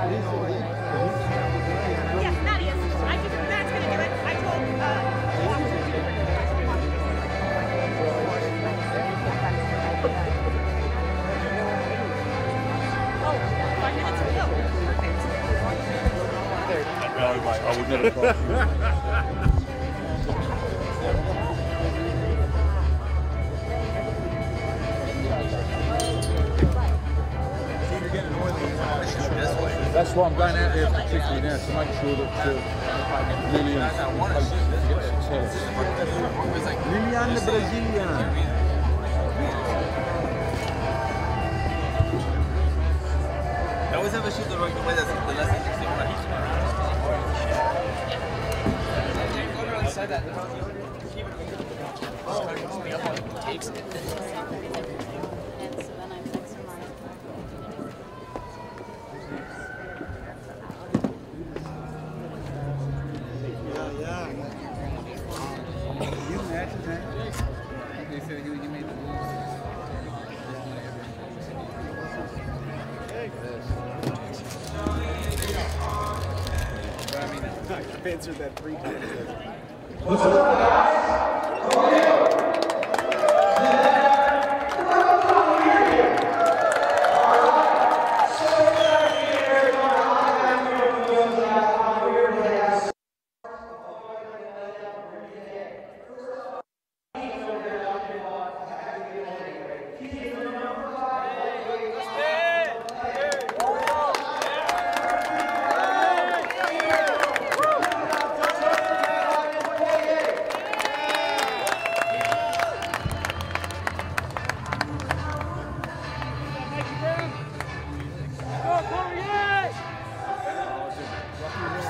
Yes, that is. That's going to do it. I told oh, 5 minutes to go. No, mate, I would never cross you. That's why I'm going out there particularly now, to make sure that Lillian Lillian the Brazilian. I always have a shoot the right way, that's the last thing. Takes it. I've answered that 3 times.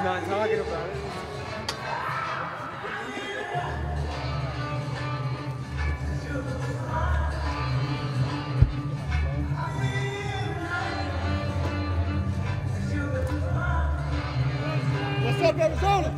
Not talking about it. What's up, Arizona?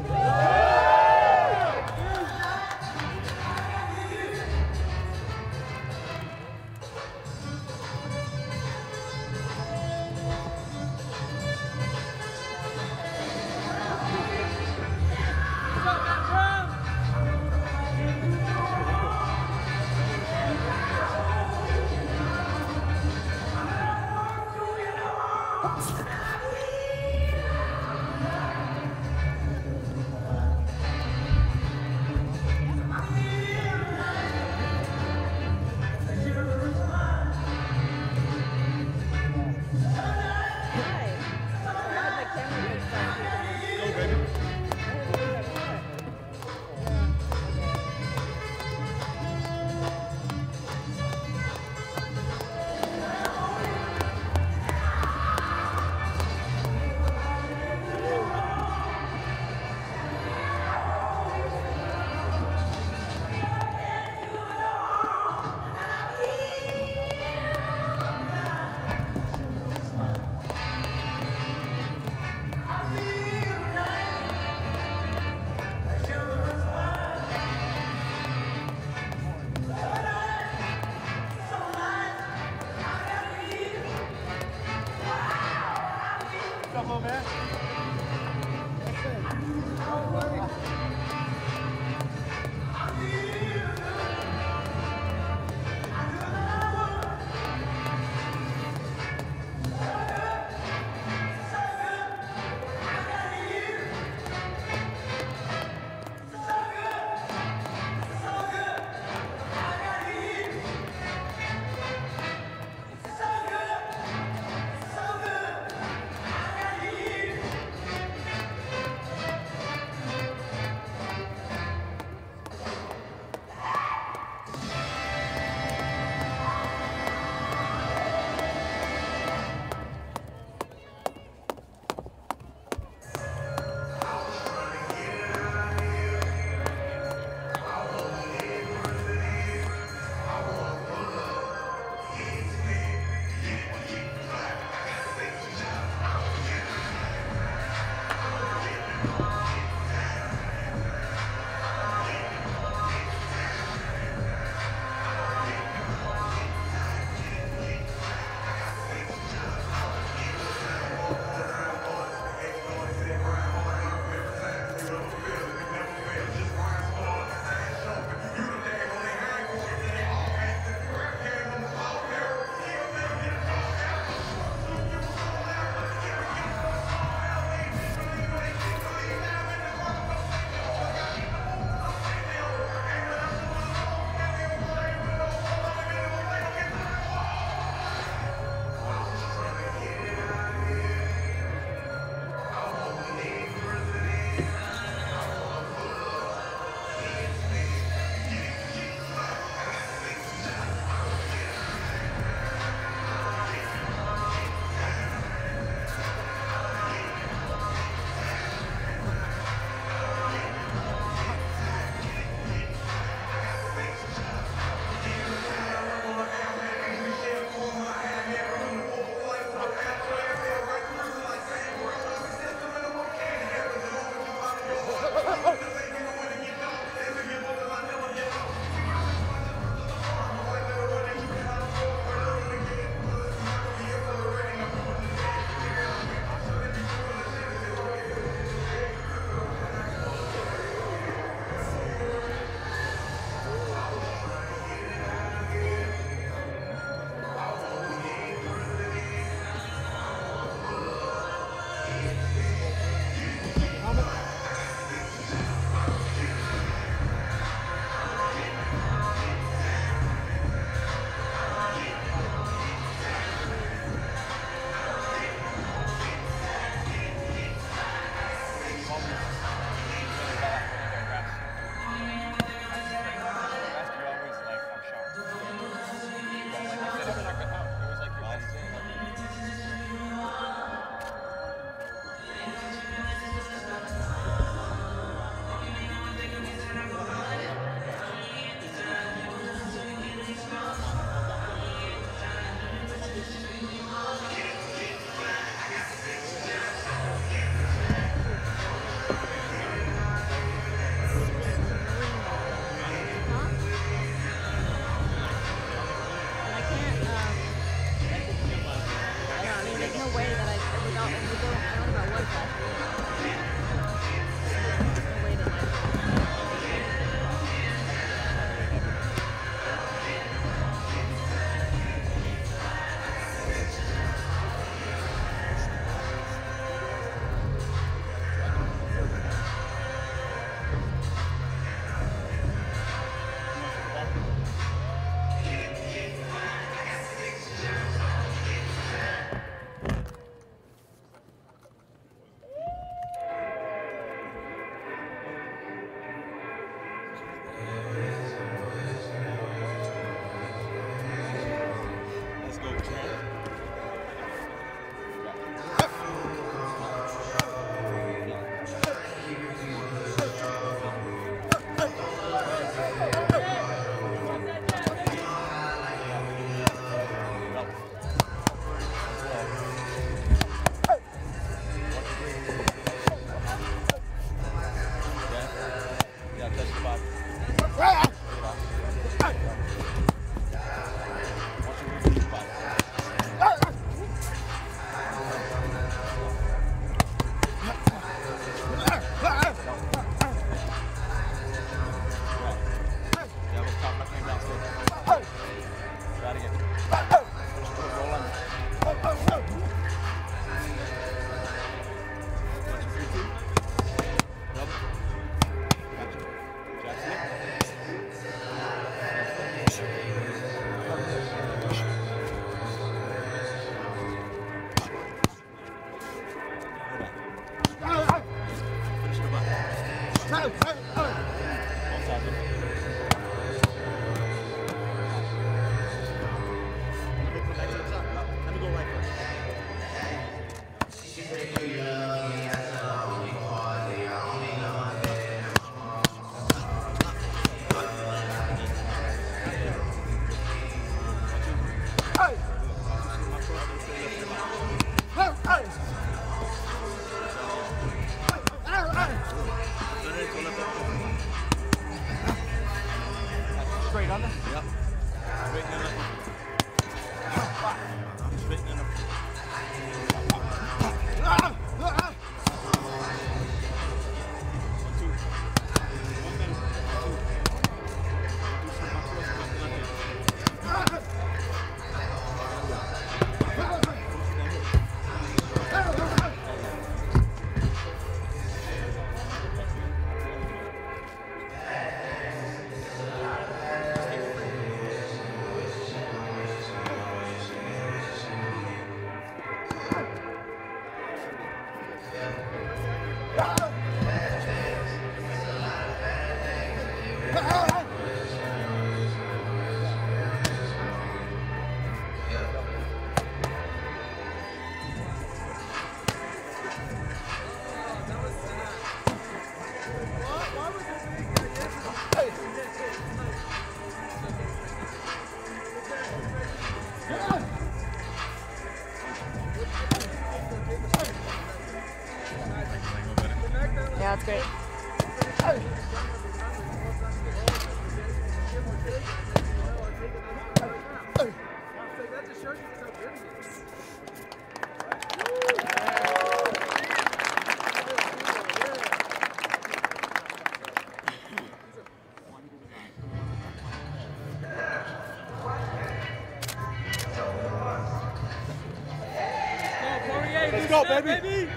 Let's go, baby.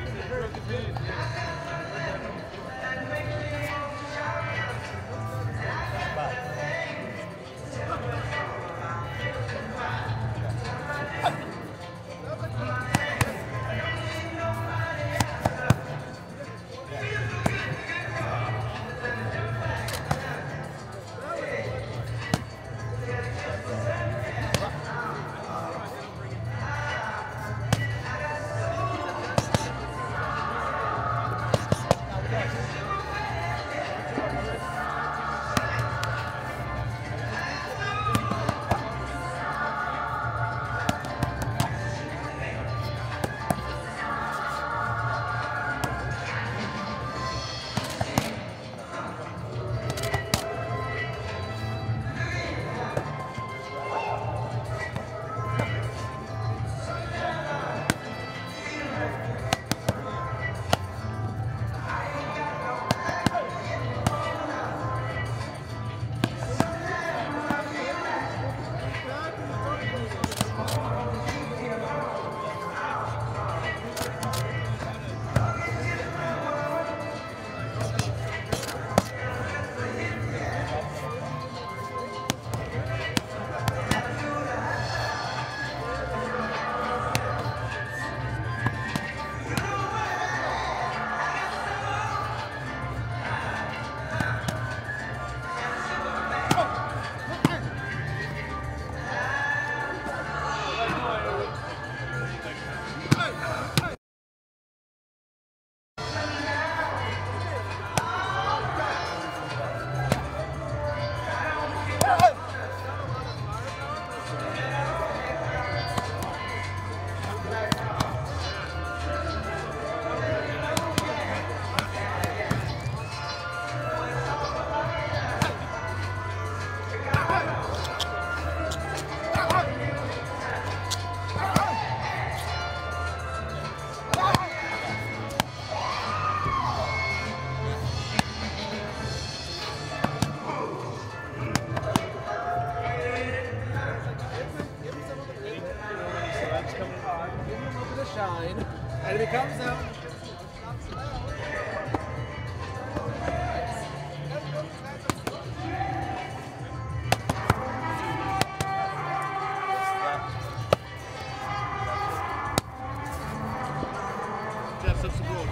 And if it comes out, Jeff, that's the goal.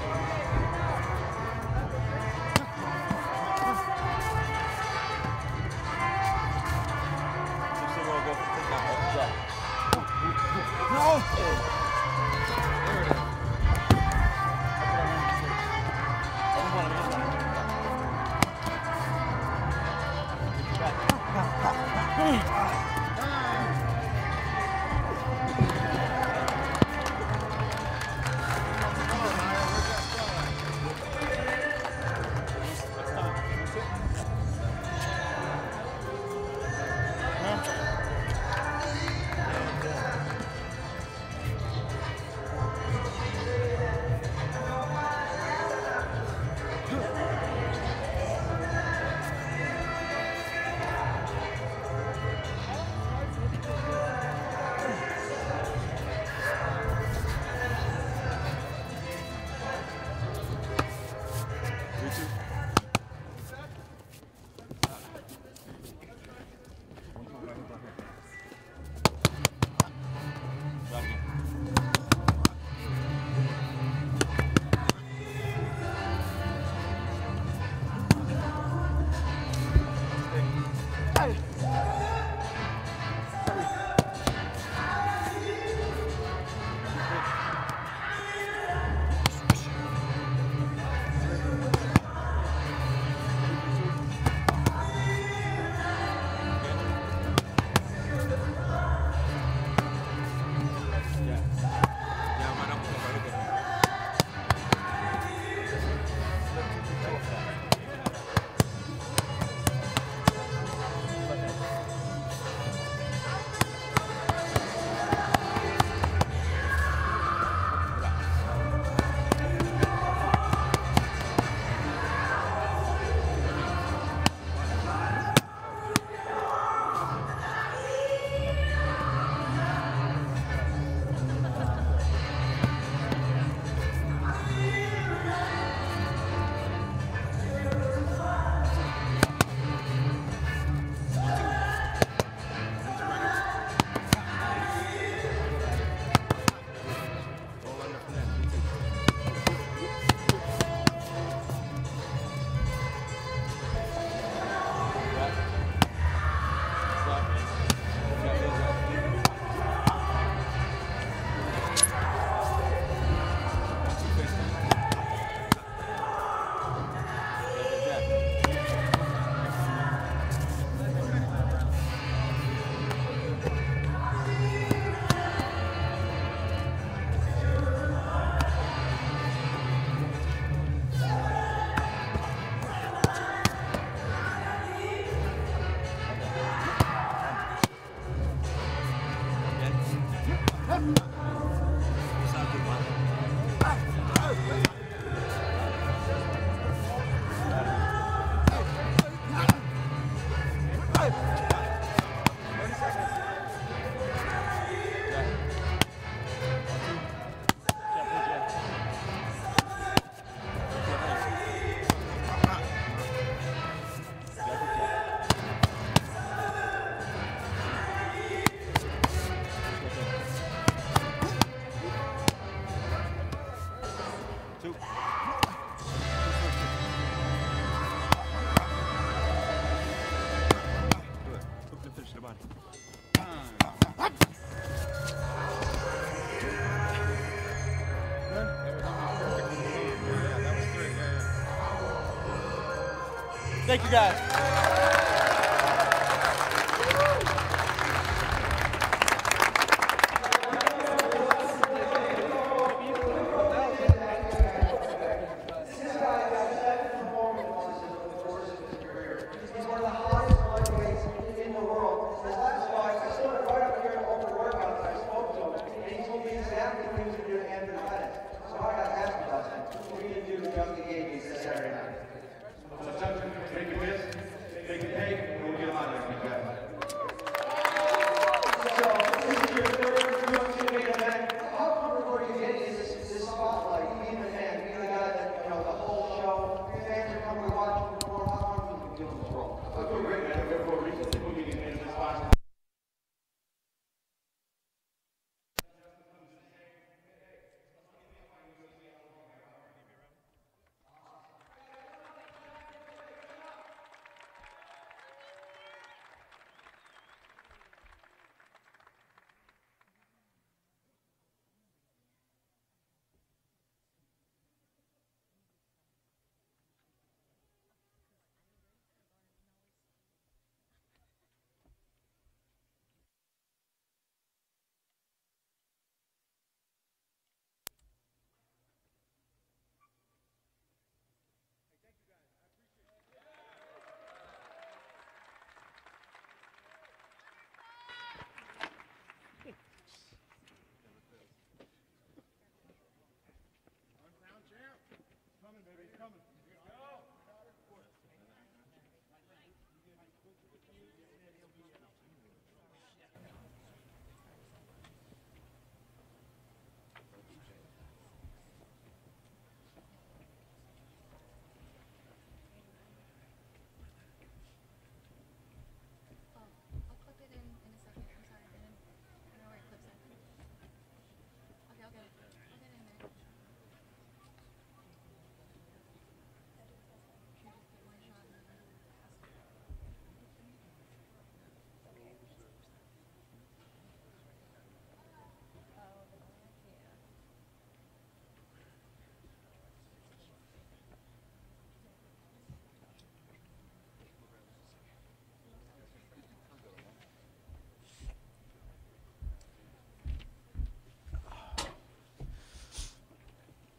Thank you, guys.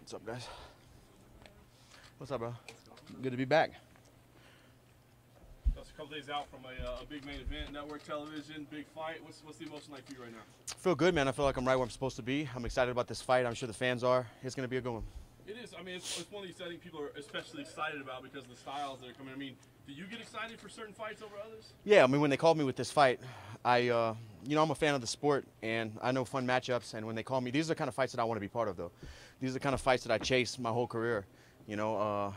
What's up, guys? What's up, bro? Good to be back. That's a couple days out from a big main event, network television, big fight. What's the emotion like for you right now? I feel good, man. I feel like I'm right where I'm supposed to be. I'm excited about this fight. I'm sure the fans are. It's going to be a good one. It is. I mean, it's one of these I think people are especially excited about because of the styles that are coming. I mean, do you get excited for certain fights over others? Yeah, I mean, when they called me with this fight, I'm a fan of the sport, and I know fun matchups. And when they call me, these are the kind of fights that I want to be part of, though. These are the kind of fights that I chase my whole career. You know,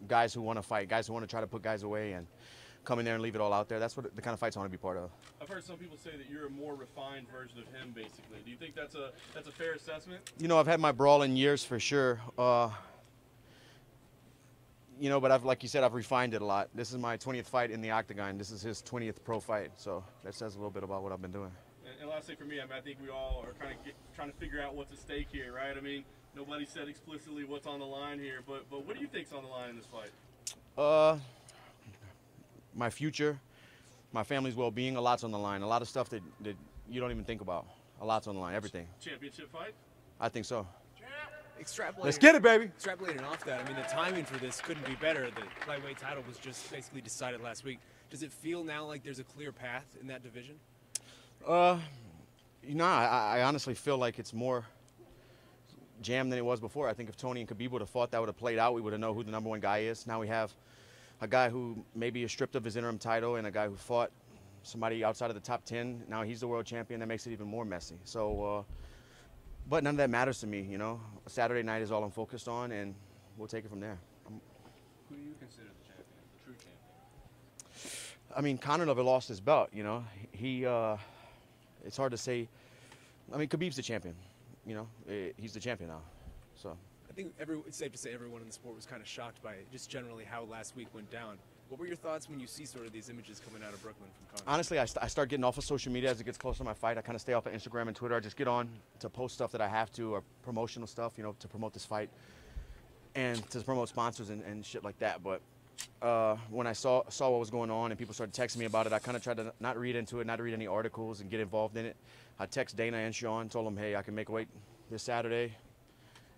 guys who want to fight, guys who want to try to put guys away and come in there and leave it all out there. That's what the kind of fights I want to be part of. I've heard some people say that you're a more refined version of him, basically. Do you think that's a fair assessment? You know, I've had my brawling years for sure. You know, but like you said, I've refined it a lot. This is my 20th fight in the octagon. This is his 20th pro fight. So that says a little bit about what I've been doing. And last thing for me, I think we all are kind of trying to figure out what's at stake here, right? I mean, nobody said explicitly what's on the line here, but what do you think's on the line in this fight? My future, my family's well-being, a lot's on the line. A lot of stuff that you don't even think about. A lot's on the line, everything. Championship fight? I think so. Let's get it, baby. Extrapolating off that, I mean, the timing for this couldn't be better. The lightweight title was just basically decided last week. Does it feel now like there's a clear path in that division? You know, I honestly feel like it's more jammed than it was before. I think if Tony and Khabib would have fought, that would have played out. We would have known who the #1 guy is. Now we have a guy who maybe is stripped of his interim title and a guy who fought somebody outside of the top 10. Now he's the world champion. That makes it even more messy. So, but none of that matters to me, you know. Saturday night is all I'm focused on, and we'll take it from there. Who do you consider the champion, the true champion? I mean, Conor never lost his belt, you know. It's hard to say. I mean, Khabib's the champion, you know. He's the champion now, so. I think it's safe to say everyone in the sport was kind of shocked by just generally how last week went down. What were your thoughts when you see sort of these images coming out of Brooklyn from Conor? Honestly, I start getting off of social media as it gets closer to my fight. I kind of stay off of Instagram and Twitter. I just get on to post stuff that I have to, or promotional stuff, you know, to promote this fight and to promote sponsors and shit like that. But when I saw what was going on and people started texting me about it, I kind of tried to not read into it, not read any articles and get involved in it. I text Dana and Sean, told them, hey, I can make weight this Saturday.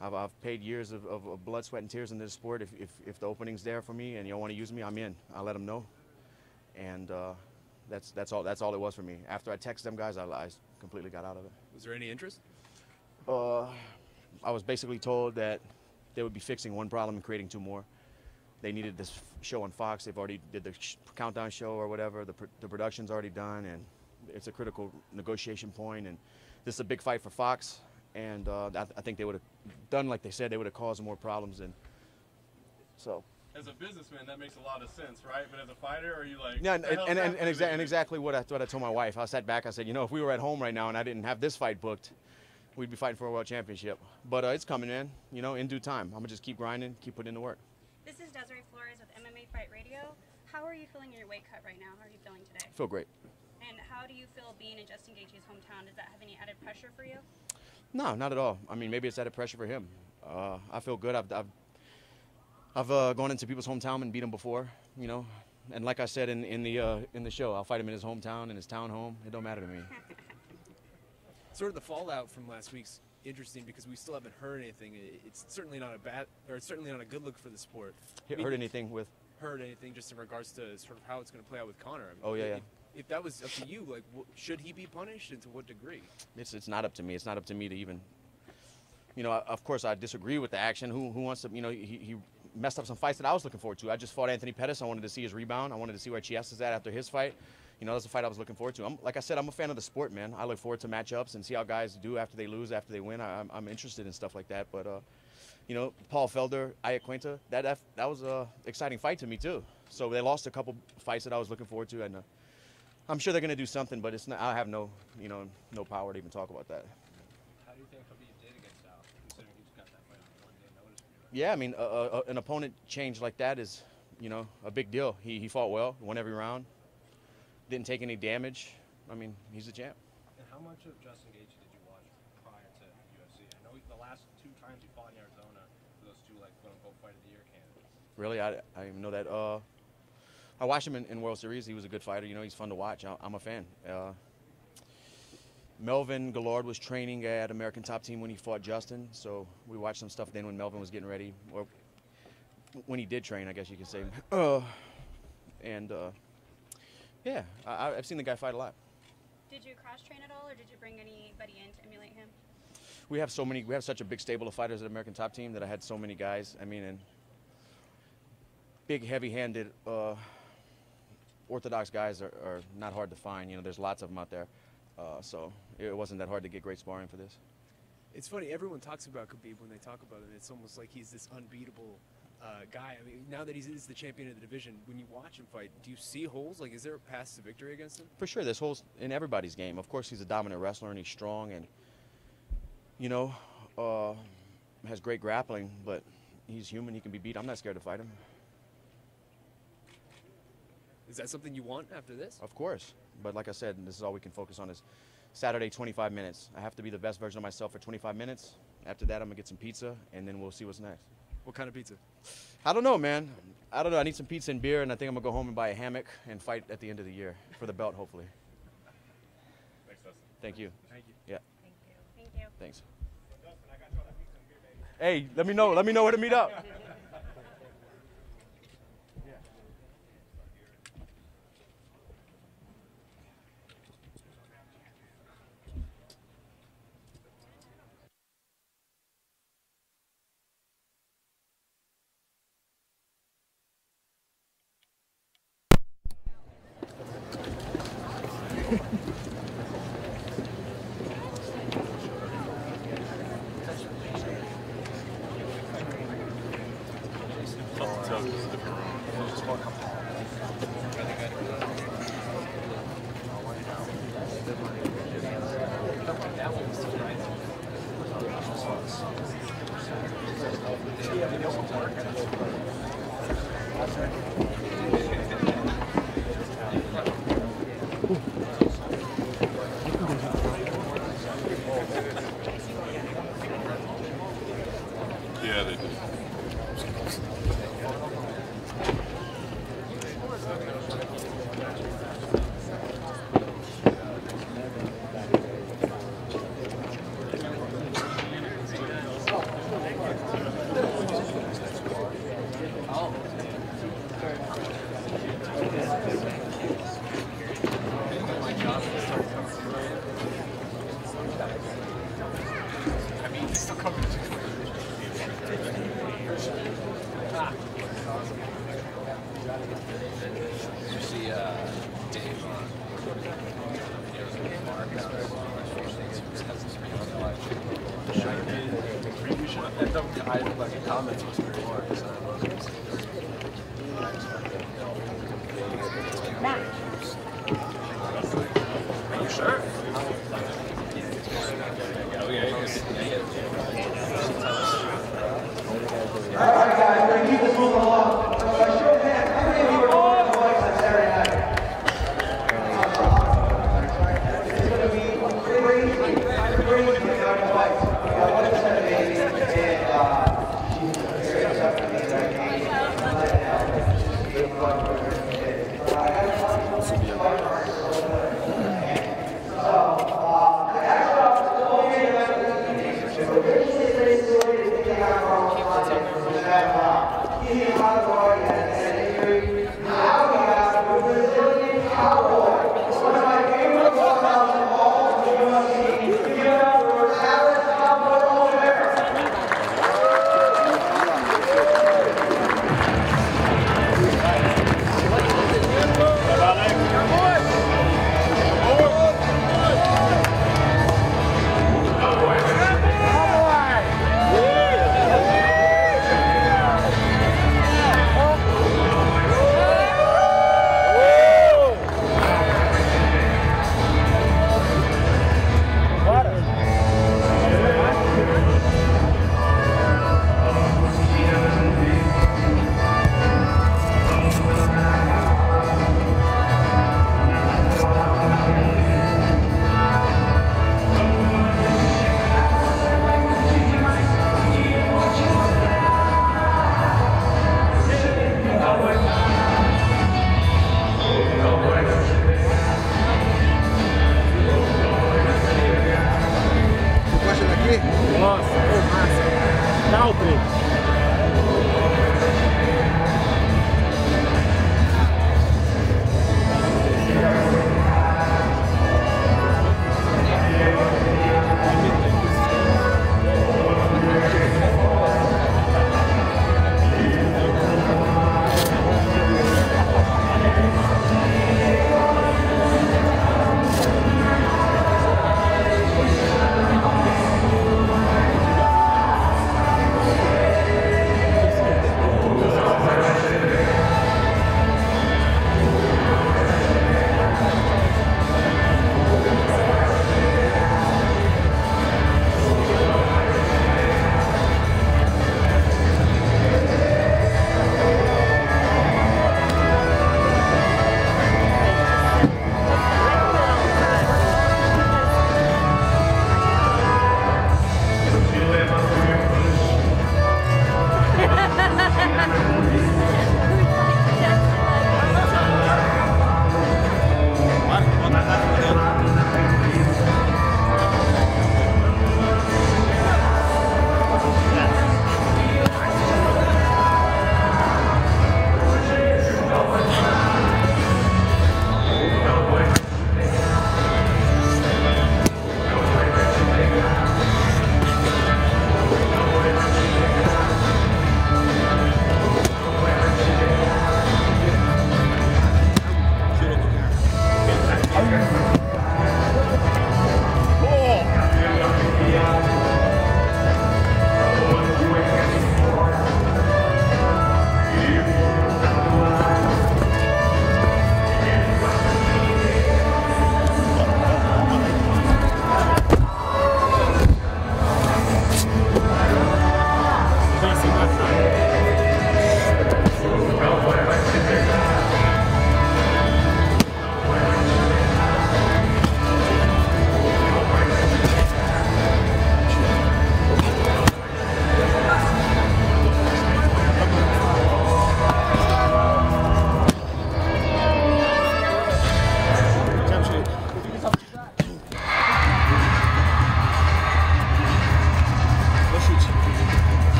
I've paid years of blood, sweat, and tears in this sport. If the opening's there for me and you don't want to use me, I'm in. I'll let them know. And that's all it was for me. After I texted them guys, I completely got out of it. Was there any interest? I was basically told that they would be fixing one problem and creating two more. They needed this show on Fox. They've already did the countdown show or whatever. The production's already done, and it's a critical negotiation point. And this is a big fight for Fox. And I think they would have done like they said. They would have caused more problems. And so. As a businessman, that makes a lot of sense, right? But as a fighter, are you like? Yeah, and exactly what I told my wife. I sat back. I said, you know, if we were at home right now and I didn't have this fight booked, we'd be fighting for a world championship. But it's coming in, you know, in due time. I'm gonna just keep grinding, keep putting in the work. This is Desiree Flores with MMA Fight Radio. How are you feeling in your weight cut right now? How are you feeling today? I feel great. And how do you feel being in Justin Gaethje's hometown? Does that have any added pressure for you? No, not at all. I mean, maybe it's added pressure for him. I feel good. I've gone into people's hometown and beat them before, you know. And like I said in the show, I'll fight him in his hometown, in his town home. It don't matter to me. Sort of the fallout from last week's interesting because we still haven't heard anything. It's certainly not it's certainly not a good look for the sport. Heard anything with? Heard anything just in regards to sort of how it's going to play out with Conor? I mean, oh yeah. If that was up to you, like, should he be punished and to what degree? It's not up to me. It's not up to me to even, you know, of course I disagree with the action. Who wants to, you know, he messed up some fights that I was looking forward to. I just fought Anthony Pettis. I wanted to see his rebound. I wanted to see where Chiesa is at after his fight. You know, that's a fight I was looking forward to. Like I said, I'm a fan of the sport, man. I look forward to matchups and see how guys do after they lose, after they win. I'm interested in stuff like that. But, you know, Paul Felder, Iaquinta, that was an exciting fight to me too. So they lost a couple fights that I was looking forward to. And I'm sure they're going to do something, but it's not, I have no power to even talk about that. How do you think Khabib did against Al, considering he just got that fight on 1 day notice from you? Yeah, I mean, an opponent change like that is, you know, a big deal. He fought well, won every round, didn't take any damage. I mean, he's a champ. And how much of Justin Gaethje did you watch prior to UFC? I know the last 2 times he fought in Arizona, those 2 like quote-unquote fight of the year candidates. Really, I didn't know that. I watched him in World Series. He was a good fighter. You know, he's fun to watch. I'm a fan. Melvin Gillard was training at American Top Team when he fought Justin, so we watched some stuff then when Melvin was getting ready, or when he did train, I guess you could say. Yeah, I've seen the guy fight a lot. Did you cross-train at all, or did you bring anybody in to emulate him? We have such a big stable of fighters at American Top Team that I had so many guys. I mean, and big, heavy-handed, orthodox guys are not hard to find. You know, there's lots of them out there. So it wasn't that hard to get great sparring for this. It's funny, everyone talks about Khabib when they talk about it. It's almost like he's this unbeatable guy. I mean, now that he's the champion of the division, when you watch him fight, do you see holes? Like, is there a path to victory against him? For sure, there's holes in everybody's game. Of course, he's a dominant wrestler and he's strong and, you know, has great grappling, but he's human. He can be beat. I'm not scared to fight him. Is that something you want after this? Of course. But like I said, this is all we can focus on is Saturday, 25 minutes. I have to be the best version of myself for 25 minutes. After that, I'm going to get some pizza, and then we'll see what's next. What kind of pizza? I don't know, man. I don't know. I need some pizza and beer, and I think I'm going to go home and buy a hammock and fight at the end of the year for the belt, hopefully. Thanks, Dustin. Thank you. Thank you. Yeah. Thank you. Thank you. Thanks. Dustin, I got you all that pizza and beer, baby. Hey, let me know. Let me know where to meet up. Yeah, they do.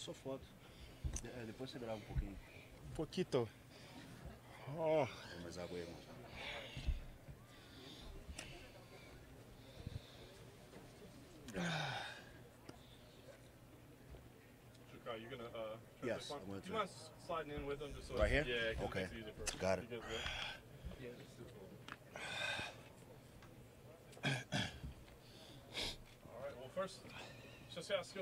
Só foto. Depois você grava um pouquinho. Poquito. Oh. Tem mais água aí, irmão. Chicago, you're gonna Yes, translate I'm gonna Do you mind sliding in with them just so Right here? Yeah, 'cause Okay. it's easier for Got it. you guys to- All right. Well, first, just ask,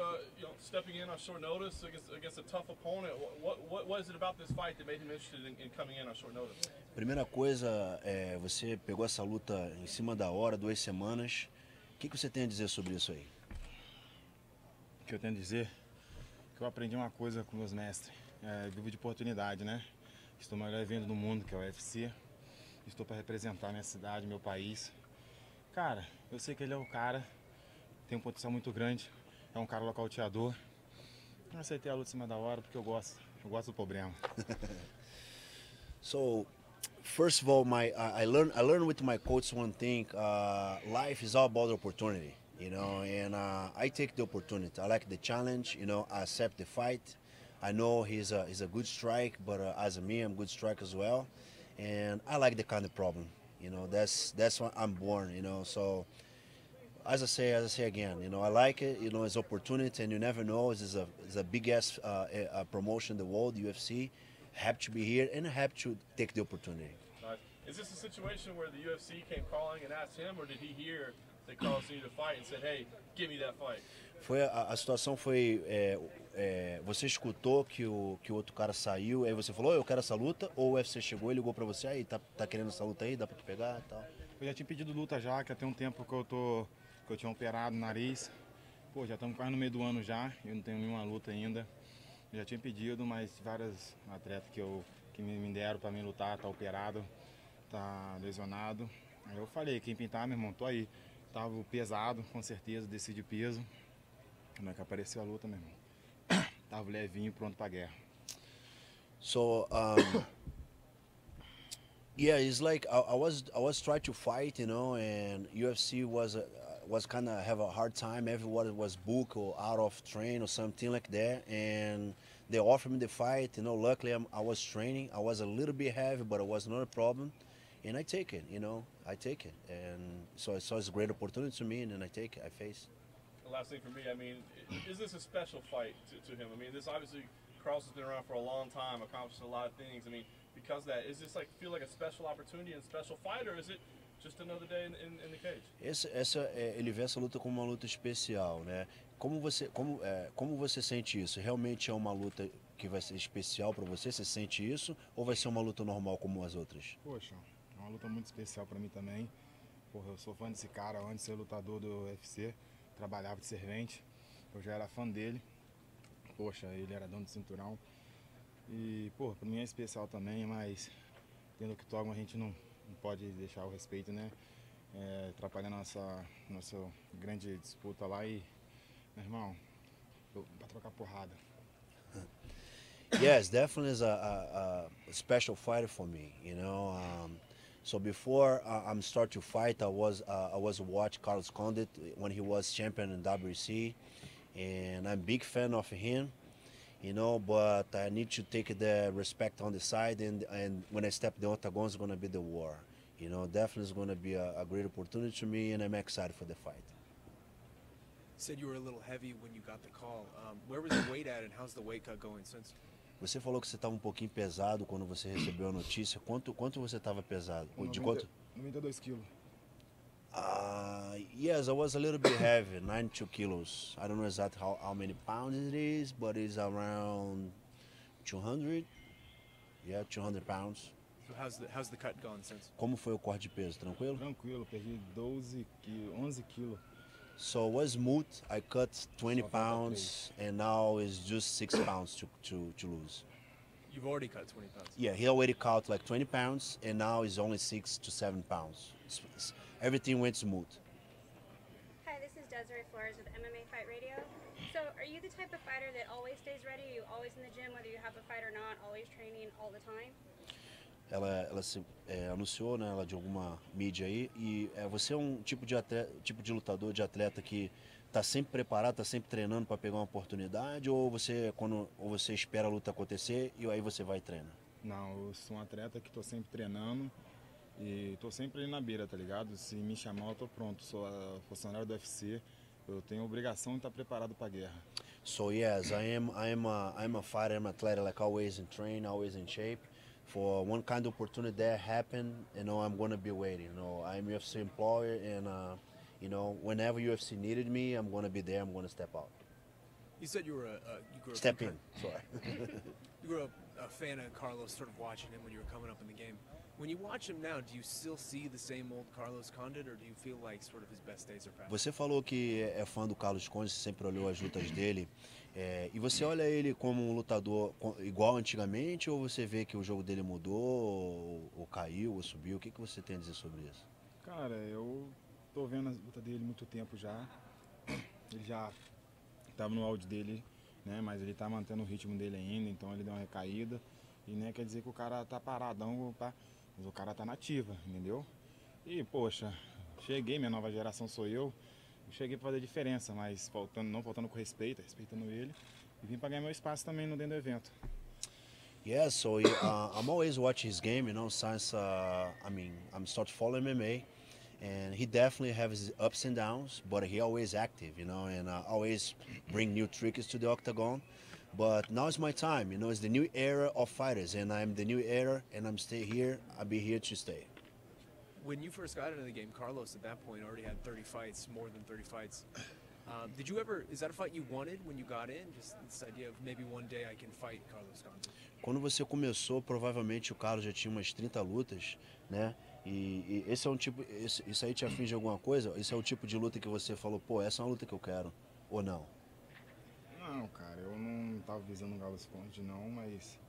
stepping in on short notice against a tough opponent. What is it about this fight that made him interested in coming in on short notice? Primeira coisa, você pegou essa luta em cima da hora, 2 semanas. O que você tem a dizer sobre isso aí? O que eu tenho a dizer? Que eu aprendi uma coisa com meus mestres. Vivo de oportunidade, né? Estou no maior evento do mundo, que é o UFC. Estou para representar minha cidade, meu país. Cara, eu sei que ele é o cara, tem um potencial muito grande, é um cara nocauteador. Eu aceitei a luta em cima da hora porque eu gosto do problema. So, first of all, I learned with my coach one thing. Life is all about opportunity, you know, and I take the opportunity. I like the challenge, you know. I accept the fight. I know he's a good strike, but as me, I'm a good strike as well, and I like the kind of problem, you know. That's what I'm born, you know. So, as I say again, you know, I like it. You know, it's opportunity, and you never know. It's a big ass promotion in the world, UFC. Happy to be here and happy to take the opportunity. Nice. Is this a situation where the UFC came calling and asked him, or did he hear that Carlos needed to fight and said, "Hey, give me that fight"? A situação foi, você escutou que o outro cara saiu, aí você falou, eu quero essa luta, ou o UFC chegou e ligou pra você, aí tá querendo essa luta aí, dá pra te pegar e tal? Eu já tinha pedido luta já, que até um tempo que eu tinha operado o nariz. Pô, já estamos quase no meio do ano já, eu não tenho nenhuma luta ainda. Eu já tinha pedido, mas vários atletas que me deram pra mim lutar, tá operado, tá lesionado. Aí eu falei, quem pintar, meu irmão, tô aí. Tava pesado, com certeza, decidi peso. Como é que apareceu a luta, meu irmão? Tava levinho, pronto pra guerra. So, yeah, it's like I was trying to fight, you know, and UFC was kind of have a hard time. Everyone was booked or out of train or something like that, and they offered me the fight. You know, luckily I was training. I was a little bit heavy, but it was not a problem, and I take it. You know, I take it, and so it's a great opportunity to me, and then I take it. I face. The last thing for me, I mean, is this a special fight to him? I mean, this obviously, Carlos has been around for a long time, accomplished a lot of things. I mean, because of that, is this feel like a special opportunity and special fight, or is it just another day in the cage? Ele vê essa luta como uma luta especial, né? Como você sente isso? Realmente é uma luta que vai ser especial para você? Você sente isso? Ou vai ser uma luta normal como as outras? Poxa, é uma luta muito especial para mim também. Porra, eu sou fã desse cara, antes de ser lutador do UFC, trabalhava de servente, eu já era fã dele. Poxa, ele era dono de cinturão. E, pô, pra mim é especial também, mas dentro do octógono a gente não pode deixar o respeito, né? Atrapalhar nossa grande disputa lá e, meu irmão, pra trocar porrada. Yes, definitely is a special fighter for me, you know. So before I'm start to fight, I was watch Carlos Condit when he was champion in WC, and I'm big fan of him. You know, but I need to take the respect on the side, and when I step the octagon, it's going to be the war. You know, definitely is going to be a great opportunity to me, and I'm excited for the fight. Said you were a little heavy when you got the call. Where was the weight at, and how's the weight cut going since? Você falou que você estava um pouquinho pesado quando você recebeu a notícia. Quanto você estava pesado? De 92 quilos. Yes, I was a little bit heavy, 92 kilos. I don't know exactly how many pounds it is, but it's around 200. Yeah, 200 pounds. So how's the cut gone since? Como foi o corte de peso? Tranquilo? Tranquilo, perdi 11 quilos. So it was smooth. I cut 20 pounds, and now it's just 6 pounds to lose. You've already cut 20 pounds. Yeah, he already cut like 20 pounds, and now it's only 6 to 7 pounds. Everything went smooth. Hi, this is Desiree Flores with MMA Fight Radio. So, are you the type of fighter that always stays ready? Are you always in the gym, whether you have a fight or not, always training all the time? ela se anunciou, né, ela de alguma mídia aí, e você é um tipo de lutador, de atleta que está sempre preparado, está sempre treinando para pegar uma oportunidade, ou você espera a luta acontecer e aí você vai e treina? Não, eu sou um atleta que estou sempre treinando e estou sempre ali na beira, tá ligado? Se me chamar, eu estou pronto. Sou funcionário do UFC, eu tenho obrigação de estar preparado para a guerra. So yes, I'm a fighter, I'm an athlete, like always in train, always in shape. For one kind of opportunity that happen, I'm gonna be waiting. I'm UFC employer, and whenever UFC needed me, I'm gonna be there. I'm gonna step out. You said you grew up Step in. Sorry. You grew up a fan of Carlos, sort of watching him when you were coming up in the game. When you watch him now, do you still see the same old Carlos Condit, or do you feel like sort of his best days are past? Você falou que é fã do Carlos Condit, sempre olhou as lutas dele. E você olha ele como um lutador igual antigamente, ou você vê que o jogo dele mudou, ou caiu, ou subiu? O que você tem a dizer sobre isso? Cara, eu tô vendo a luta dele há muito tempo já. Ele já estava no auge dele, né? Mas ele tá mantendo o ritmo dele ainda, então ele deu uma recaída. E nem quer dizer que o cara tá paradão, mas o cara tá nativa, entendeu? E, poxa, cheguei, minha nova geração sou eu. Cheguei para fazer diferença, mas não faltando com respeito, respeitando ele. E vim para ganhar meu espaço também dentro do evento. Yeah, so I'm always watching his game, since I'm start following MMA, and he definitely has his ups and downs, but he always active, and always bring new tricks to the octagon. But now is my time, it's the new era of fighters, and I'm the new era, and I'm stay here. I'll be here to stay. When you first got into the game, Carlos at that point already had 30 fights, more than 30 fights. Is that a fight you wanted when you got in? Just this idea of maybe one day I can fight Carlos Condit? Quando você começou, provavelmente o Carlos já tinha umas 30 lutas, né? E esse é um tipo, isso aí te aflige alguma coisa? Esse é o tipo de luta que você falou, pô, essa é uma luta que eu quero, ou não? Não, cara, eu não tava visando o Carlos Condit não, mas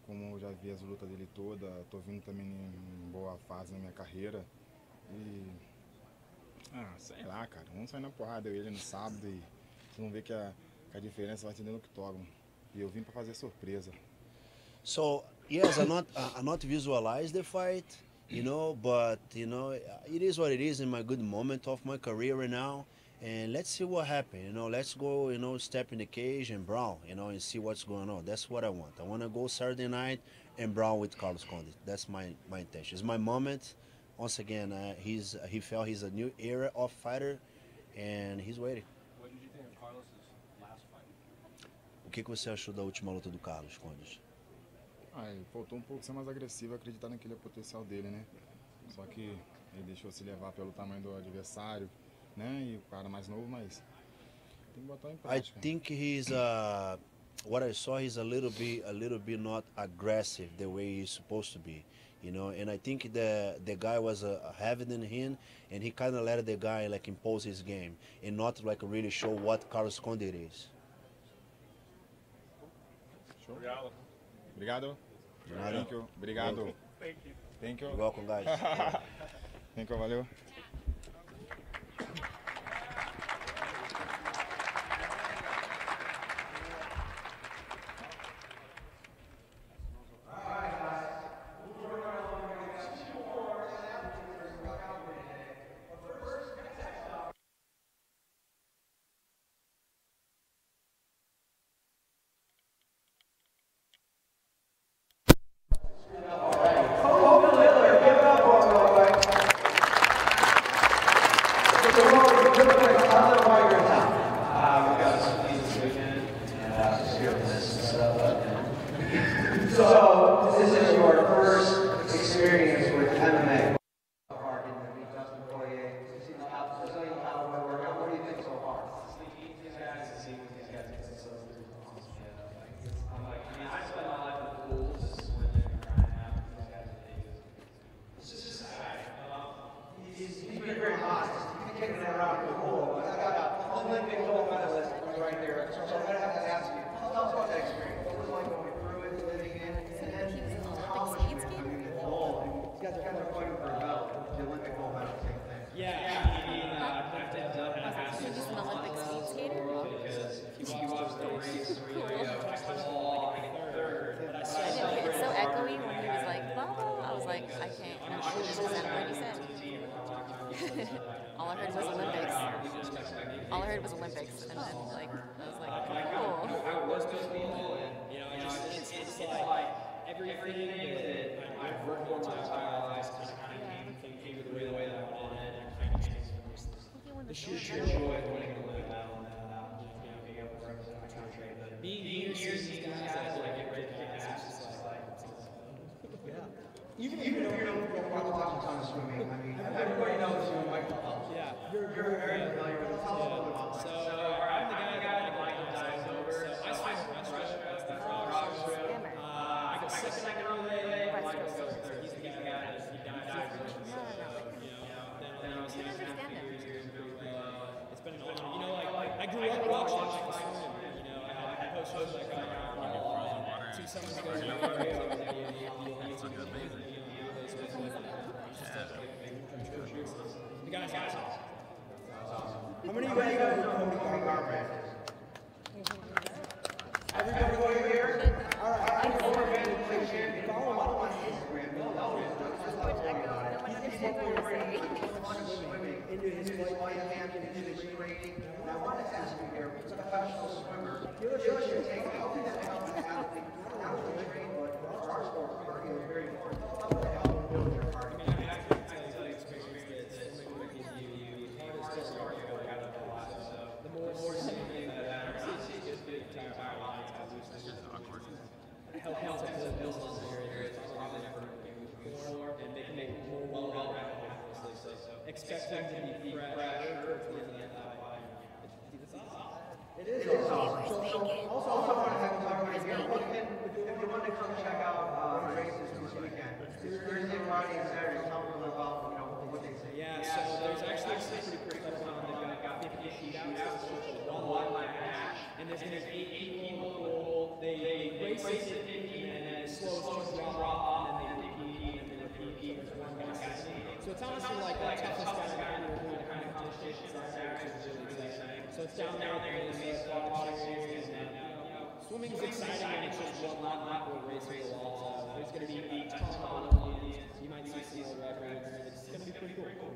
como eu já vi as lutas dele toda, tô vindo também em boa fase na minha carreira e... sei lá, cara, vamos sair na porrada eu e ele no sábado e vocês vão ver que a diferença vai ser dentro do octógono. E eu vim pra fazer surpresa. So, yes, I not visualize the fight, but, it is what it is in my good moment of my career right now. And let's see what happens, let's go, step in the cage and brawl, and see what's going on. That's what I want. I want to go Saturday night and brawl with Carlos Condit. That's my intention. It's my moment. Once again, he felt he's a new era of fighter, and he's waiting. What did you think of Carlos' last fight? O que você achou da última luta do Carlos Condit? Ele faltou um pouco ser mais agressivo, acreditar naquele potencial dele, né? Só que ele deixou se levar pelo tamanho do adversário, né? E o cara mais novo, mas tem que botar em prática. I think he's what I saw, he's a little bit not aggressive the way he's supposed to be, and I think the guy was heavier than him, and he kind of let the guy like impose his game and not like really show what Carlos Condit is. Show. Obrigado. Thank you. Obrigado. Thank you. You're welcome, guys. Thank you, valeu. So, this is your first experience with MMA. Dustin Poirier, what do you think so far? These guys, to see what these guys get themselves through. I spent my life with pools, swimming, grinding out. These guys are dangerous. It's just a guy. He's been very honest. He's been kicking it around the pool. I got an Olympic gold medalist right there. So I'm going to have to ask you, tell us about that heard it was Olympics, and then like I was like, cool. I was baseball, and you know, it's like everything that I've worked on my entire life kind of came the way that I wanted, and the sheer joy of winning the Olympic medal, and being able to represent my country. But being here, seeing these guys like get ready to kick ass, it's just like, Even if you don't want to watch a ton of swimming, I mean, everybody knows Michael Phelps. Yeah. You're very familiar with him. Tell us a little bit about So I'm the guy that dives over. So I swim breaststroke. That's the frog stroke. I go second on the relay. Michael goes third. He's the guy that he dives over. Then I was here for years. It's been an honor. You know, like I grew up watching Michael swim. You know, I posted like 2 summers ago. The guy's awesome. How many of you guys know who Cody Garbrandt is? Everybody over here? All right, I'm former bantamweight champion. Follow him on Instagram. Into his flight camp, into his training. And I want to ask you here, as a professional swimmer, just your take, how can that help an athlete not only train, but for our sport, cardio is very important. How can that help build their cardio? Helps us build business areas more and make more well-rounded, obviously. So expect them to be fresh towards the end of that fight. It is awesome. So also I want to have a talk right here. If you want to come check out races this weekend, Thursday, Friday, and Saturday, tell me about what they say. Yeah, so there's actually some pretty cool stuff on. They've got 50 shootouts, one match, and there's going to be 8 people. They race it at 50, and then it slows to drop off, and then they repeat, and then repeat. There's one guy. So it's honestly like the toughest guy in the world kind of competition. It's really exciting. So it's down there in the main spot series, and swimming is exciting, and it's just one lap or racing the walls. There's going to be 8 tons of Olympians. You might see some more records. It's going to be pretty cool.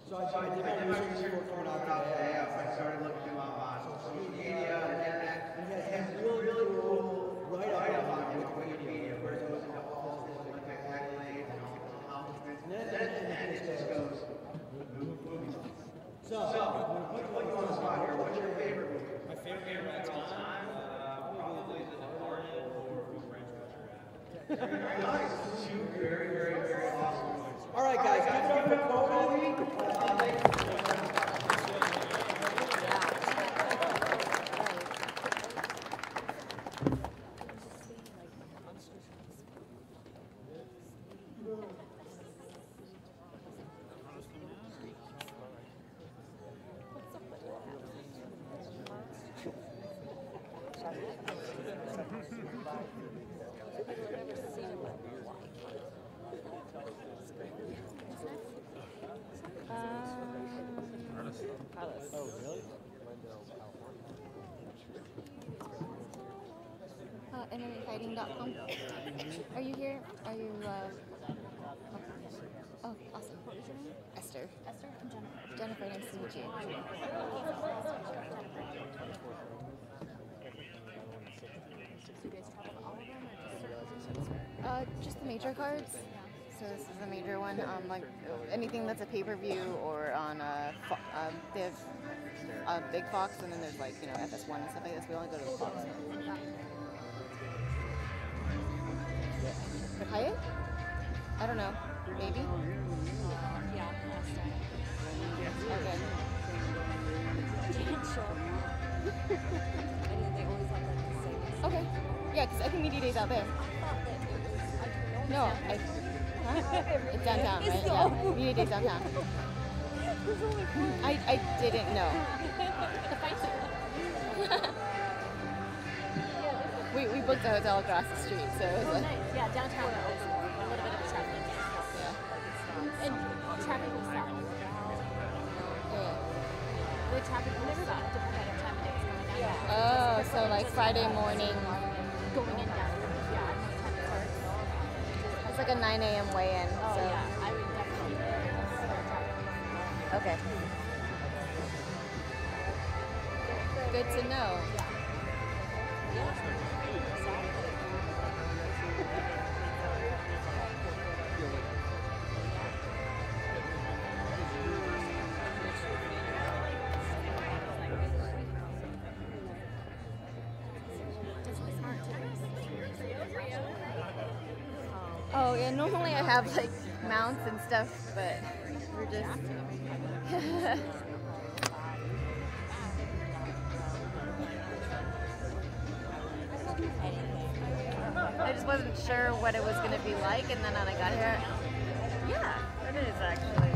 So I did my research before coming out today. I started looking on social media and internet. And he has really cool write-up on Wikipedia where it goes into all his Olympic accolades and all his accomplishments. And then it just goes movie. So, what you want to spot here? What's your favorite movie? My favorite of all time? Probably The Departed or Ranch Treasure. Very nice. 2 very awesome movies. All right, guys, give it up for Cody. Carlos. Oh, really? MMAfighting.com. Are you here? Are you, Oh, awesome. What was your name? Esther. Esther? I'm Jennifer. Jennifer, nice to meet you. Do you guys travel to all of them or just the major cards? So this is the major one. Like anything that's a pay-per-view or on they have Big Fox, and then there's like FS1 and stuff like this. We only go to the Fox. The Hyatt? I don't know. Maybe. Yeah. Okay. Okay. Yeah, because I think media day's out there. No, it's downtown, right? Yeah, media day's downtown. I didn't know. we booked a hotel across the street, so it was like, Yeah, downtown is a little bit of a traffic. yeah. And traffic will stop. Yeah. The traffic will stop depending on time of day it's going down. Oh, so like Friday morning. Going in down. Yeah, I know what time it starts. It's like a 9 a.m. weigh-in. Oh So. yeah, I would definitely Okay. good to know. Oh yeah, normally I have like mounts and stuff, but we're just I just wasn't sure what it was going to be like, and then when I got here, yeah, it is actually.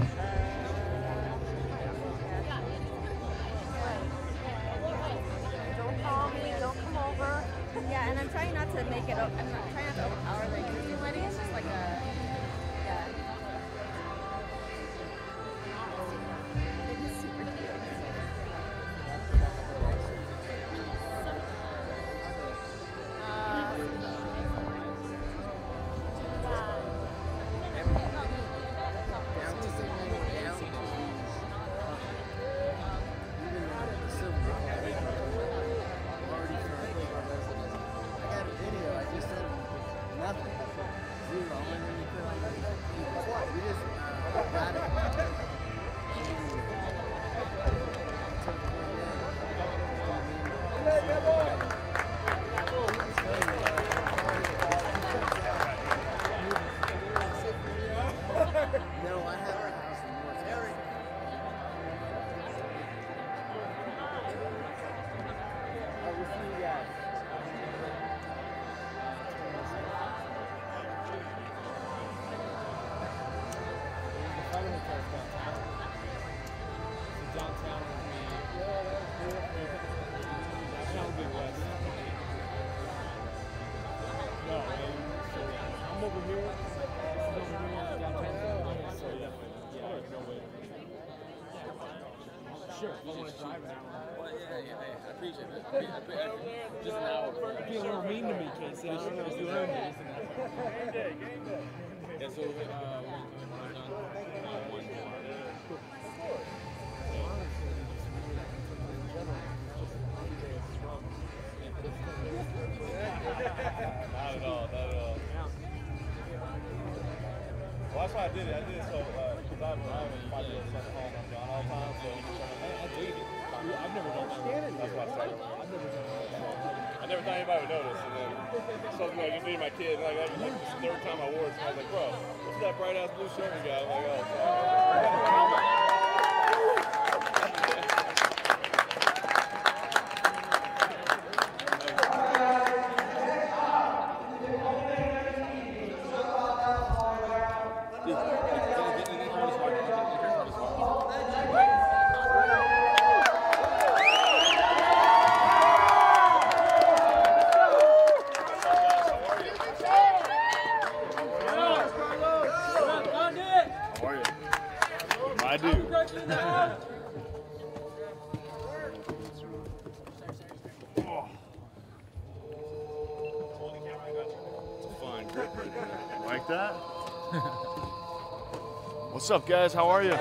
Don't call me, don't come over. Yeah, and I'm trying not to make it, I'm trying not to overpower the existing lighting. It's just like a, yeah. It's super cute. Sure, if I want to drive an hour. Well, yeah, I appreciate it. Just an hour. You're being a little mean to me, Casey. I don't know if you learned it. Game day, game day. Yeah, so when I'm done, one Not at all, not at all. Well, that's why I did it. I did it so, because I have a 5-year-old son at home. I'm gone all the time, so he can show me. I dig it. I've never done that. That's why I started. I've never done that. I never thought anybody would notice. And then something like just me and my kid, like that was like the third time I wore it. So I was like, bro, what's that bright ass blue shirt you got? I'm like, oh, sorry. I do. Oh. Fine grip. Like that? What's up, guys? How are you?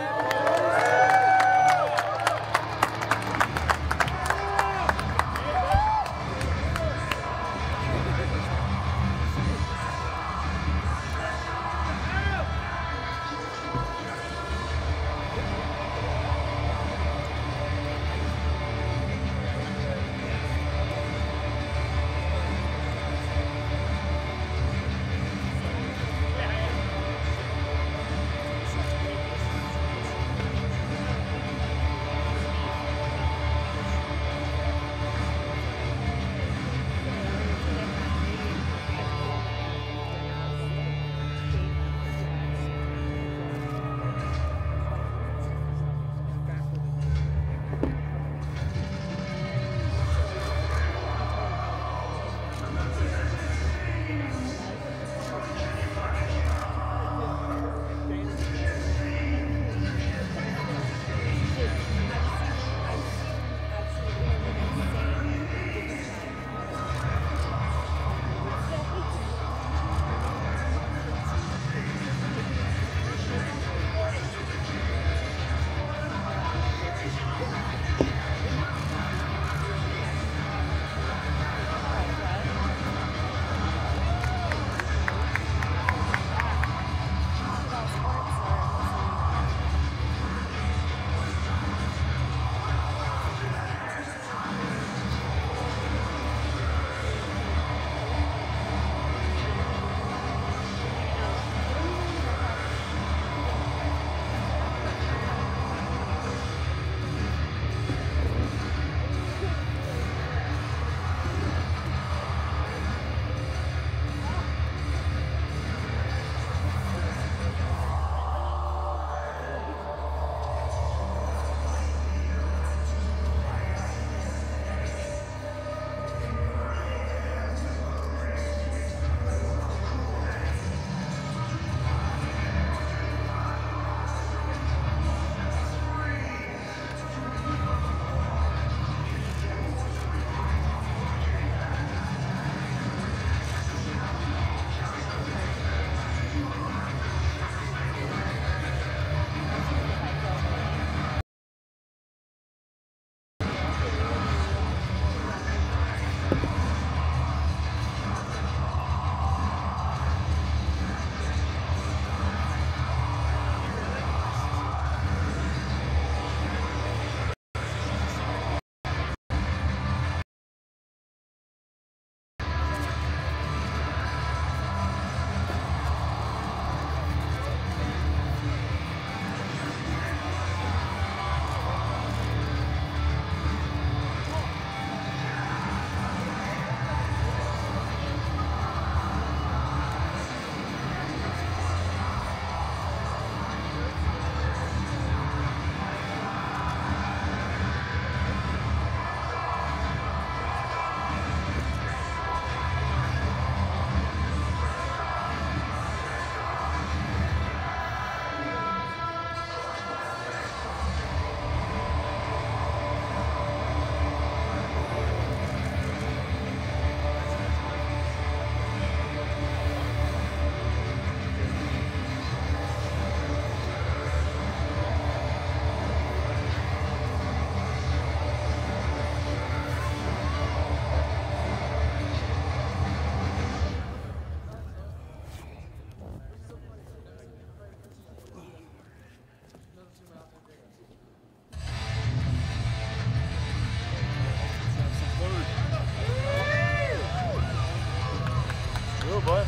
Good, boy.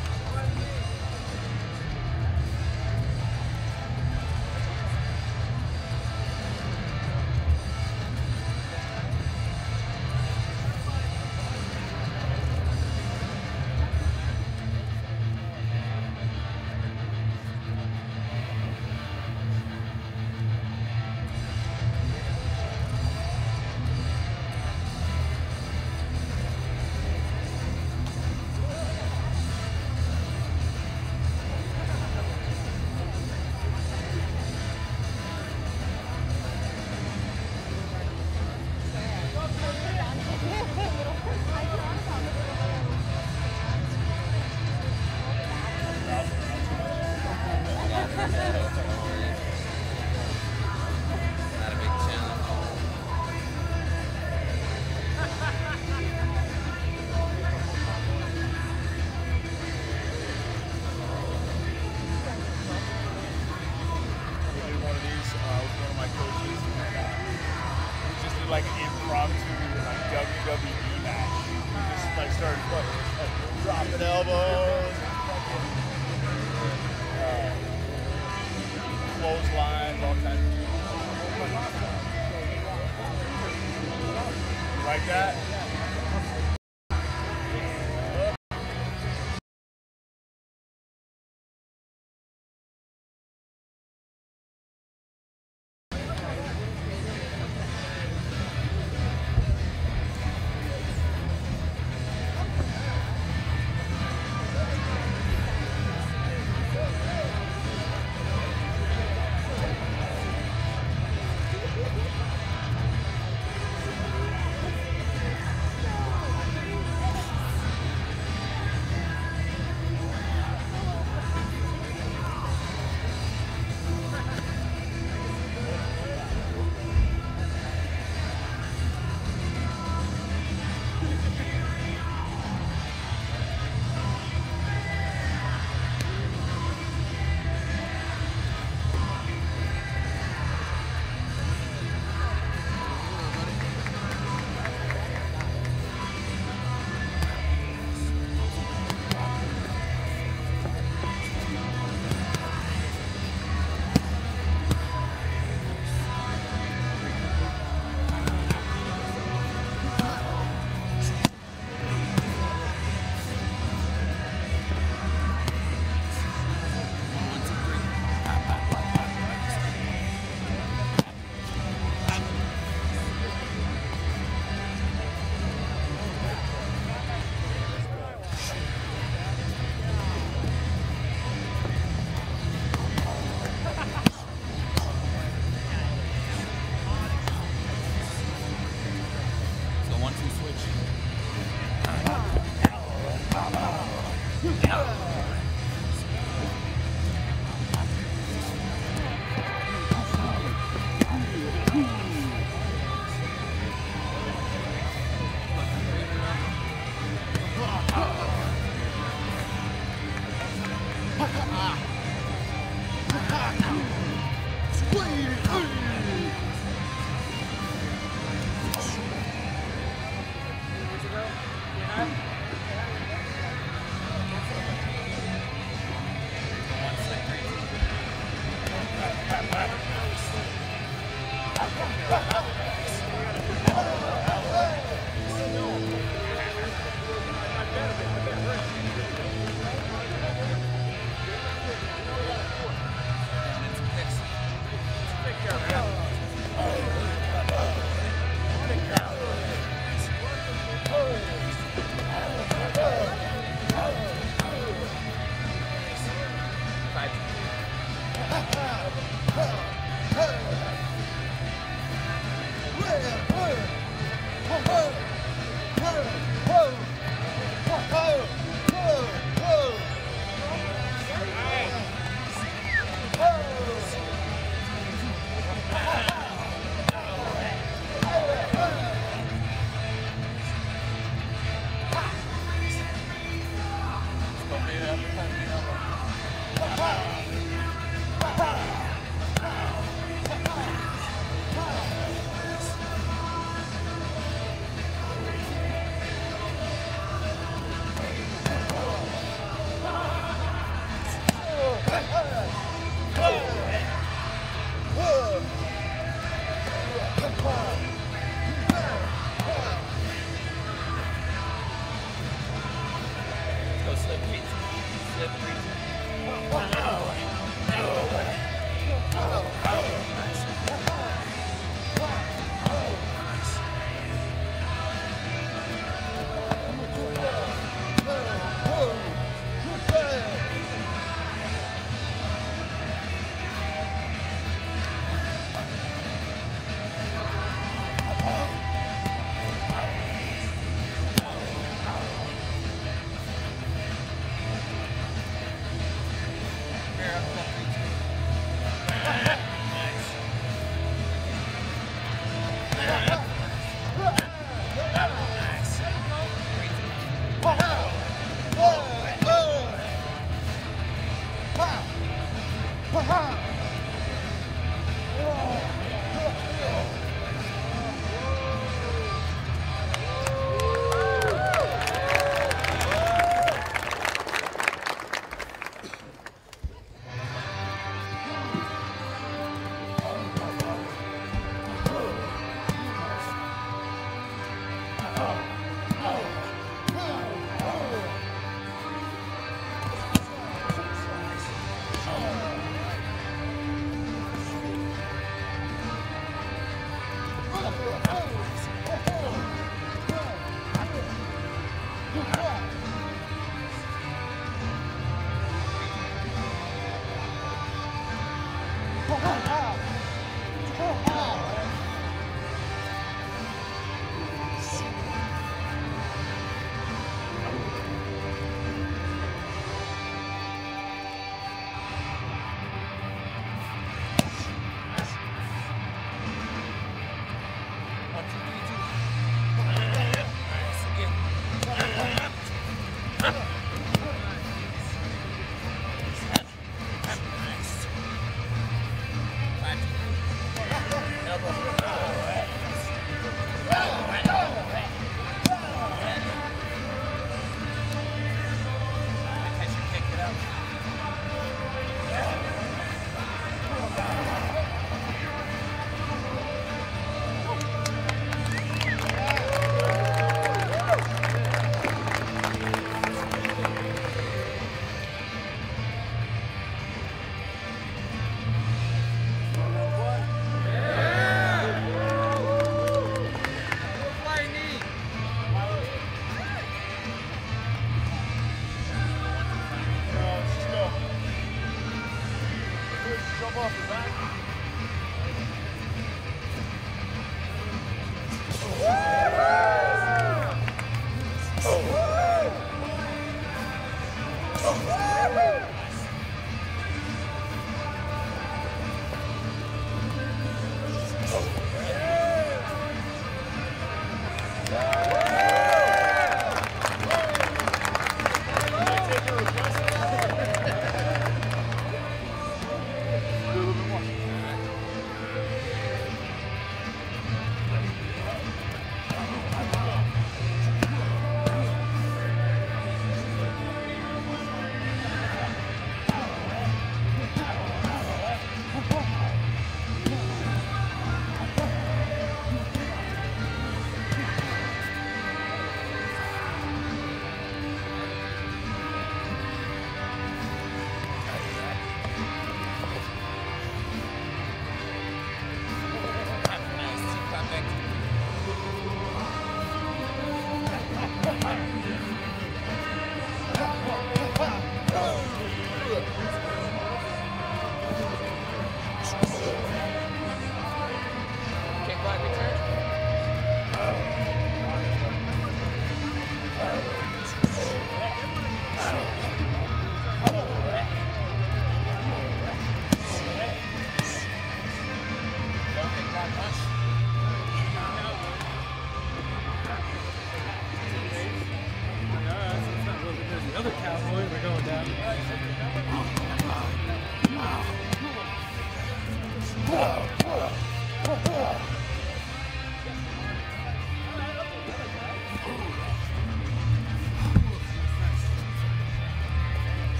Like an impromptu like WWE match. We just like started fucking dropping elbows, clotheslines, all kinds of shit. Like that.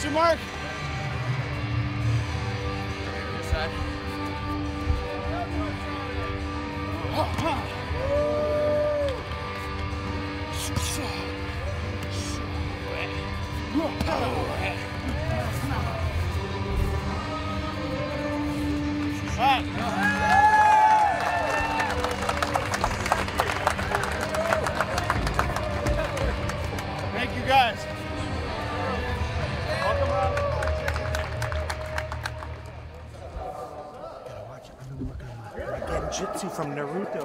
Question mark? This side. Thank you guys. Genjutsu from Naruto.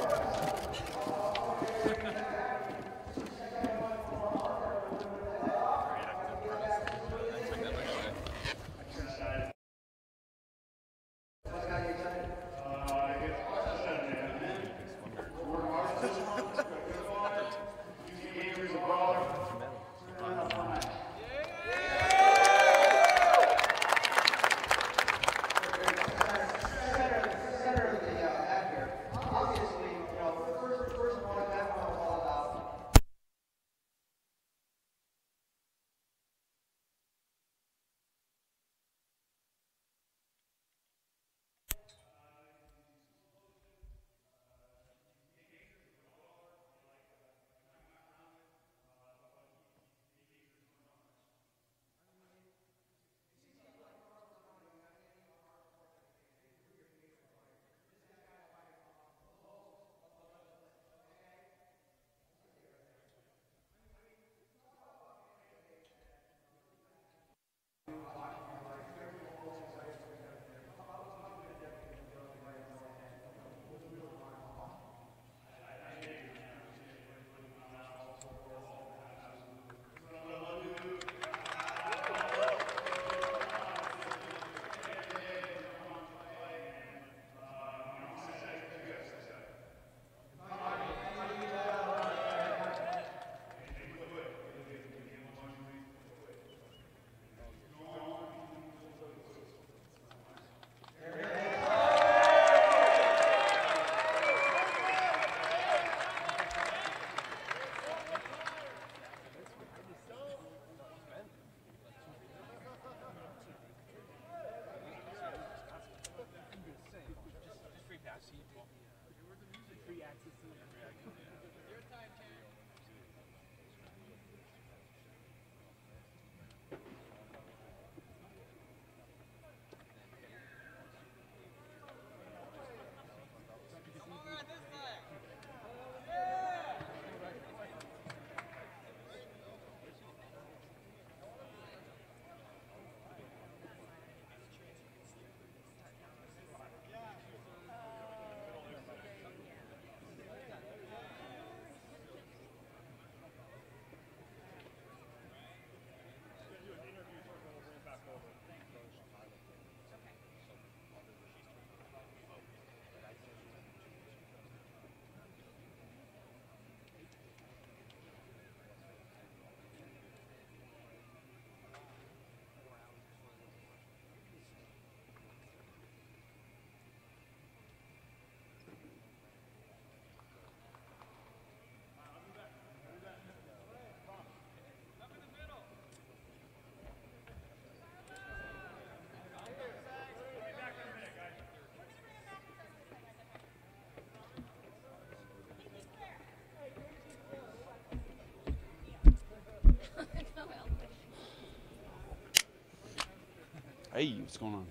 Hey, what's going on?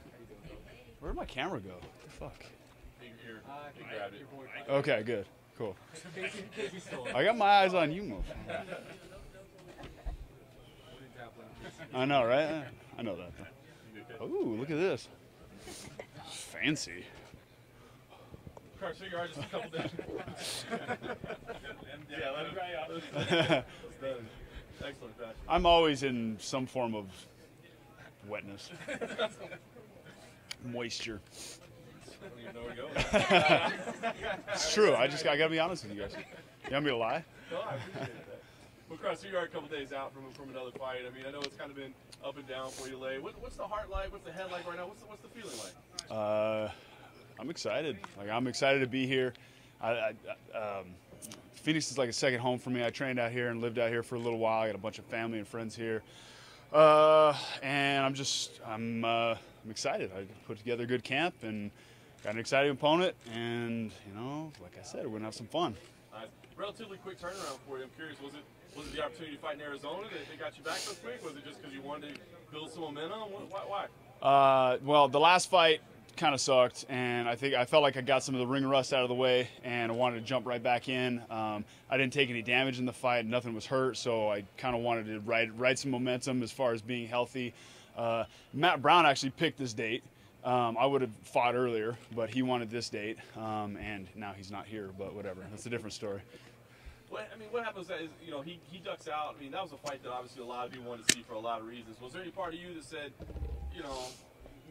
Where did my camera go? What the fuck? He grabbed it. Okay, good. Cool. I got my eyes on you, motherfucker. I know, right? I know that. Ooh, look at this. Fancy. Carlos, figure out just a couple days. Yeah, let him dry out. Excellent fashion. I'm always in some form of wetness. Moisture. I don't even know where to go. It's true. I gotta be honest with you guys. You want me to lie? No, I appreciate that. Well, Carlos, you are a couple days out from another fight. I mean, I know it's kind of been up and down for you lately. What's the heart like? What's the head like right now? What's the feeling like? I'm excited. I'm excited to be here. Phoenix is like a second home for me. I trained out here and lived out here for a little while. I got a bunch of family and friends here. And I'm excited. I put together a good camp and got an exciting opponent, and like I said, we're gonna have some fun. Relatively quick turnaround for you. I'm curious, was it the opportunity to fight in Arizona that got you back so quick? Was it just because you wanted to build some momentum? Why? Well, the last fight kind of sucked, and I felt like I got some of the ring rust out of the way, and I wanted to jump right back in. I didn't take any damage in the fight, nothing was hurt, so I kind of wanted to ride some momentum as far as being healthy. Matt Brown actually picked this date. I would have fought earlier, but he wanted this date, and now he's not here, but whatever. That's a different story. What happens is, he ducks out. I mean, that was a fight that obviously a lot of people wanted to see for a lot of reasons. Was there any part of you that said,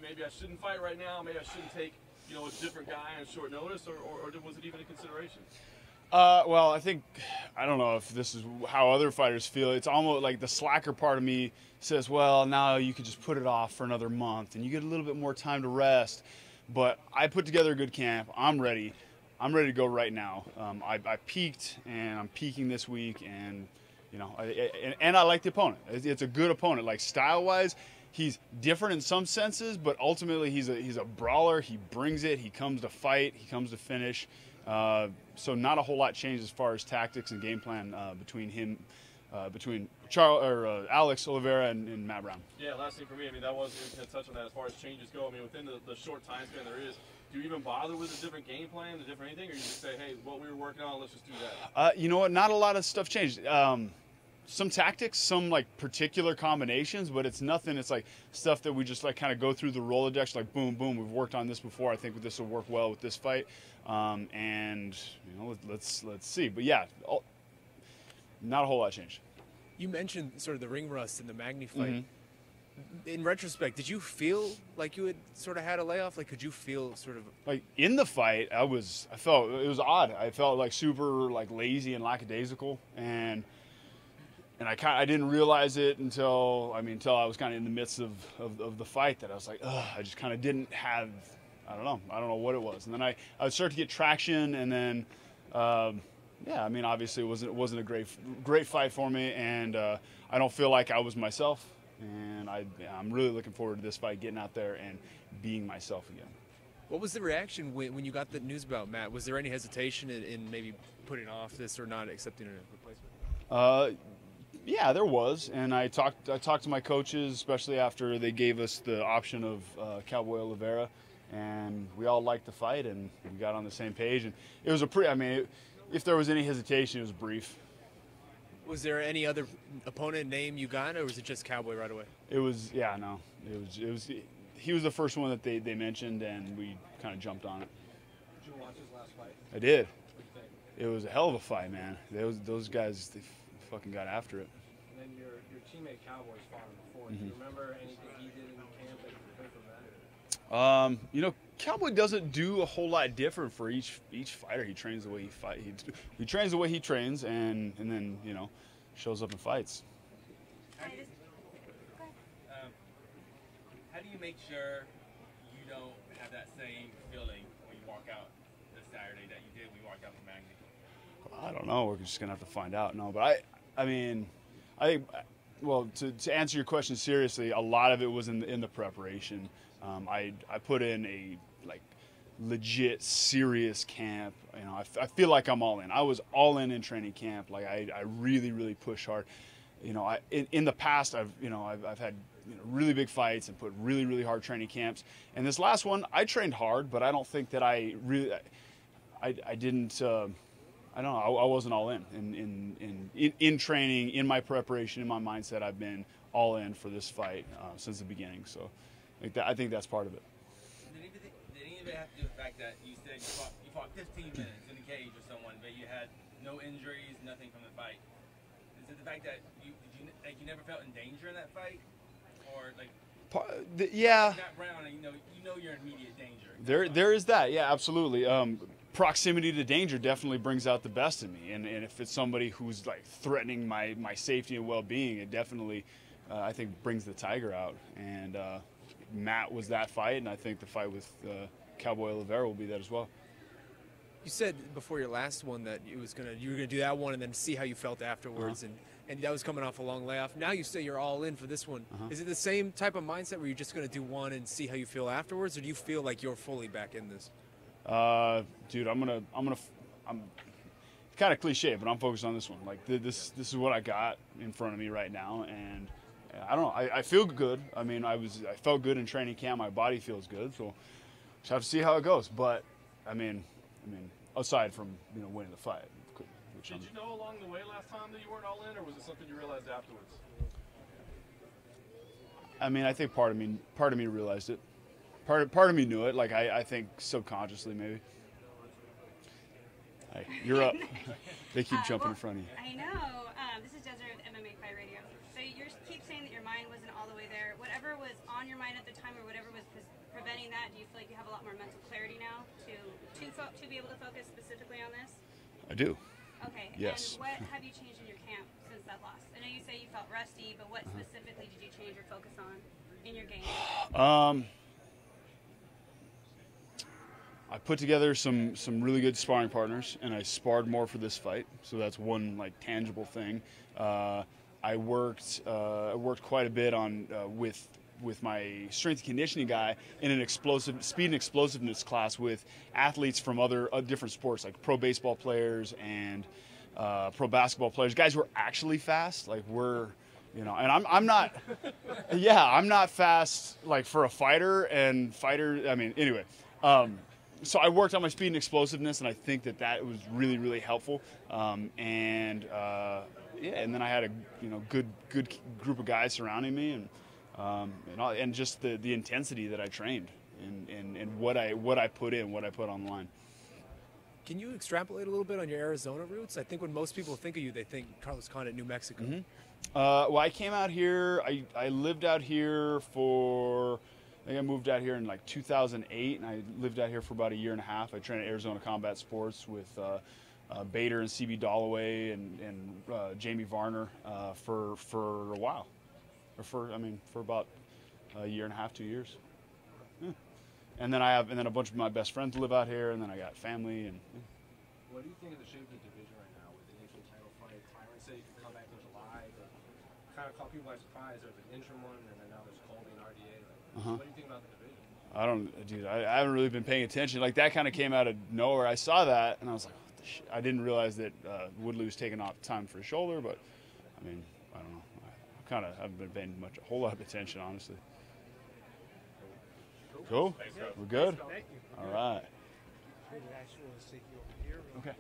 maybe I shouldn't fight right now, maybe I shouldn't take, a different guy on short notice, or was it even a consideration? Well, I don't know if this is how other fighters feel. It's almost like the slacker part of me says, well, now you could just put it off for another month and you get a little bit more time to rest. But I put together a good camp. I'm ready. I'm ready to go right now. I peaked, and I'm peaking this week, and I like the opponent. It's a good opponent. Like, style-wise, he's different in some senses, but ultimately he's a brawler. He brings it. He comes to fight. He comes to finish. So not a whole lot changed as far as tactics and game plan between Alex Oliveira and Matt Brown. Yeah, last thing for me, that was going to touch on that as far as changes go. Within the short time span there is, do you even bother with a different game plan, a different anything, or you just say, hey, what we were working on, let's just do that? You know what? Not a lot of stuff changed. Some tactics, some particular combinations, but it's nothing. It's like stuff that we just kind of go through the Rolodex, like boom, boom. We've worked on this before. I think this will work well with this fight, and let's see. But yeah, not a whole lot changed. You mentioned sort of the ring rust in the Magny fight. Mm-hmm. In retrospect, did you feel like you had sort of had a layoff? Like, could you feel sort of like in the fight? I felt it was odd. I felt like super lazy and lackadaisical, and I didn't realize it until I was kind of in the midst of the fight, that I was like, ugh, I just kind of didn't have, I don't know what it was. And then I would start to get traction, and then obviously it wasn't a great fight for me, and I don't feel like I was myself, and I'm really looking forward to this fight, getting out there and being myself again. What was the reaction when you got the news about Matt? Was there any hesitation in maybe putting off this or not accepting a replacement? Yeah, there was, and I talked to my coaches, especially after they gave us the option of Cowboy Oliveira, and we all liked the fight, and we got on the same page, and it was if there was any hesitation, it was brief. Was there any other opponent name you got, or was it just Cowboy right away? It was he was the first one that they mentioned, and we kind of jumped on it. Did you watch his last fight? I did. It was a hell of a fight, man. Those guys, they fucking got after it. And then your teammate Cowboy's fought him before. Do you remember anything he did in camp that you prepared from that? Cowboy doesn't do a whole lot different for each fighter. He trains the way he fight. He trains the way he trains, and then shows up and fights. How do you make sure you don't have that same feeling when you walk out this Saturday that you did when you walked out from Magny? I don't know. We're just gonna have to find out. No, but I think, well, to answer your question seriously, a lot of it was in the preparation. I put in a legit serious camp. I feel like I'm all in. I was all in training camp. Like I really pushed hard. In the past I've had really big fights and put really hard training camps. And this last one, I trained hard, but I don't think that I didn't. I don't know. I wasn't all in training, in my preparation, in my mindset. I've been all in for this fight since the beginning. So I think that's part of it. Did any of it have to do with the fact that you said you fought 15 minutes in the cage with someone, but you had no injuries, nothing from the fight? Is it the fact that you never felt in danger in that fight, or yeah? Matt Brown, you know you're in immediate danger. There is that. Yeah, absolutely. Proximity to danger definitely brings out the best in me, and if it's somebody who's threatening my safety and well-being, it definitely I think brings the tiger out. And Matt was that fight, and I think the fight with Cowboy Oliveira will be that as well. You said before your last one that you were gonna do that one and then see how you felt afterwards. And and that was coming off a long layoff. Now you say you're all in for this one. Is it the same type of mindset where you're just going to do one and see how you feel afterwards, or do you feel like you're fully back in this? Dude, I'm kind of cliche, but I'm focused on this one. Like this is what I got in front of me right now, and I don't know. I feel good. I mean, I felt good in training camp. My body feels good, so just have to see how it goes. But I mean, aside from winning the fight. Did you know along the way last time that you weren't all in, or was it something you realized afterwards? I mean, I think part of me realized it. Part of me knew it. Like I think subconsciously maybe. Hey, you're up. They keep jumping in front of you. I know. This is Desiree with MMA Fight Radio. So you keep saying that your mind wasn't all the way there. Whatever was on your mind at the time, or whatever was preventing that, do you feel like you have a lot more mental clarity now to be able to focus specifically on this? I do. Okay. Yes. And what have you changed in your camp since that loss? I know you say you felt rusty, but what specifically did you change or focus on in your game? I put together some really good sparring partners, and I sparred more for this fight. So that's one tangible thing. I worked quite a bit on with my strength and conditioning guy in an speed and explosiveness class with athletes from other different sports, like pro baseball players and pro basketball players, guys who are actually fast. Like and I'm not, I'm not fast for a fighter. I mean, anyway. So I worked on my speed and explosiveness, and I think that was really, really helpful. And then I had a good group of guys surrounding me, and just the intensity that I trained, and what I put on the line. Can you extrapolate a little bit on your Arizona roots? I think when most people think of you, they think Carlos Condit, New Mexico. Well, I came out here. I lived out here for. I think I moved out here in 2008, and I lived out here for about a year and a half. I trained at Arizona Combat Sports with Bader and CB Dalloway and Jamie Varner for a while, for about a year and a half, 2 years. Yeah. And then a bunch of my best friends live out here, and then I got family. And what do you think of the shape of the division right now with the interim title fight? Tyron said he could come back in July, but kind of caught people by surprise. There's an interim one, and then now there's Colby and RDA. What do you think about the division? I haven't really been paying attention. That kind of came out of nowhere. I saw that, and I was like, what the shit? I didn't realize that Woodley was taking off time for his shoulder, but, I mean, I don't know. I kind of haven't been paying a whole lot of attention, honestly. Cool? We're good? All right. Okay.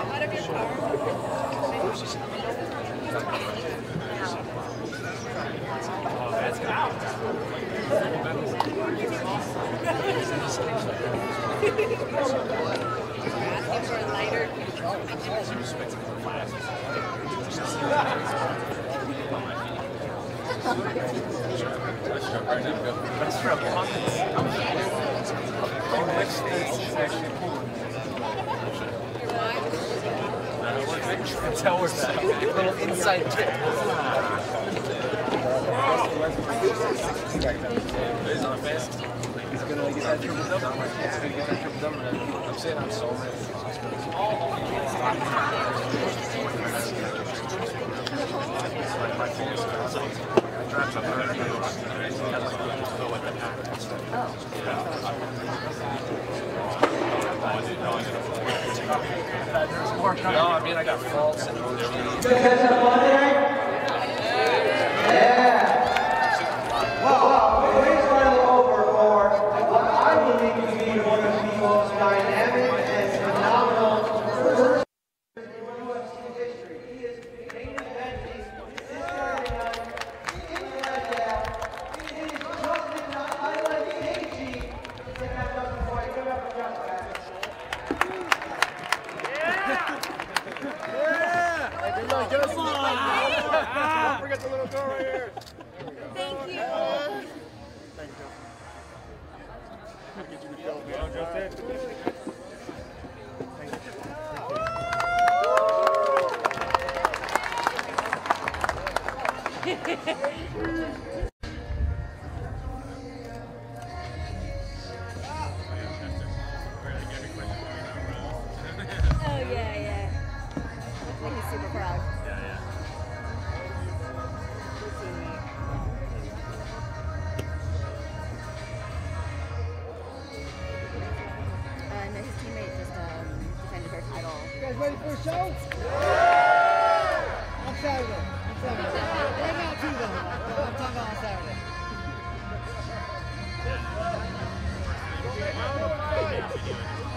Out of your can tell we're back. Little inside tip. He's on face. He's gonna get that triple double. He's gonna get that triple double. I'm saying I'm so mad. My fingers I dropped something. No, I mean I got faults and OG. Well, we're starting over for what I believe to be one of the most dynamic and phenomenal first in UFC history. He is main eventing this arena in Glendale. It is Dustin Gaethje to take out Dustin Poirier. Give it up for Dustin. Hey, good luck, Justin. Don't forget the little girl right here. Thank you. Thank you. Get you the show, man. Justin. Oh yeah. Looks like he's super proud. And his teammate just defended her title. You guys ready for a show? On Saturday. Right now too though. I'm talking about on Saturday.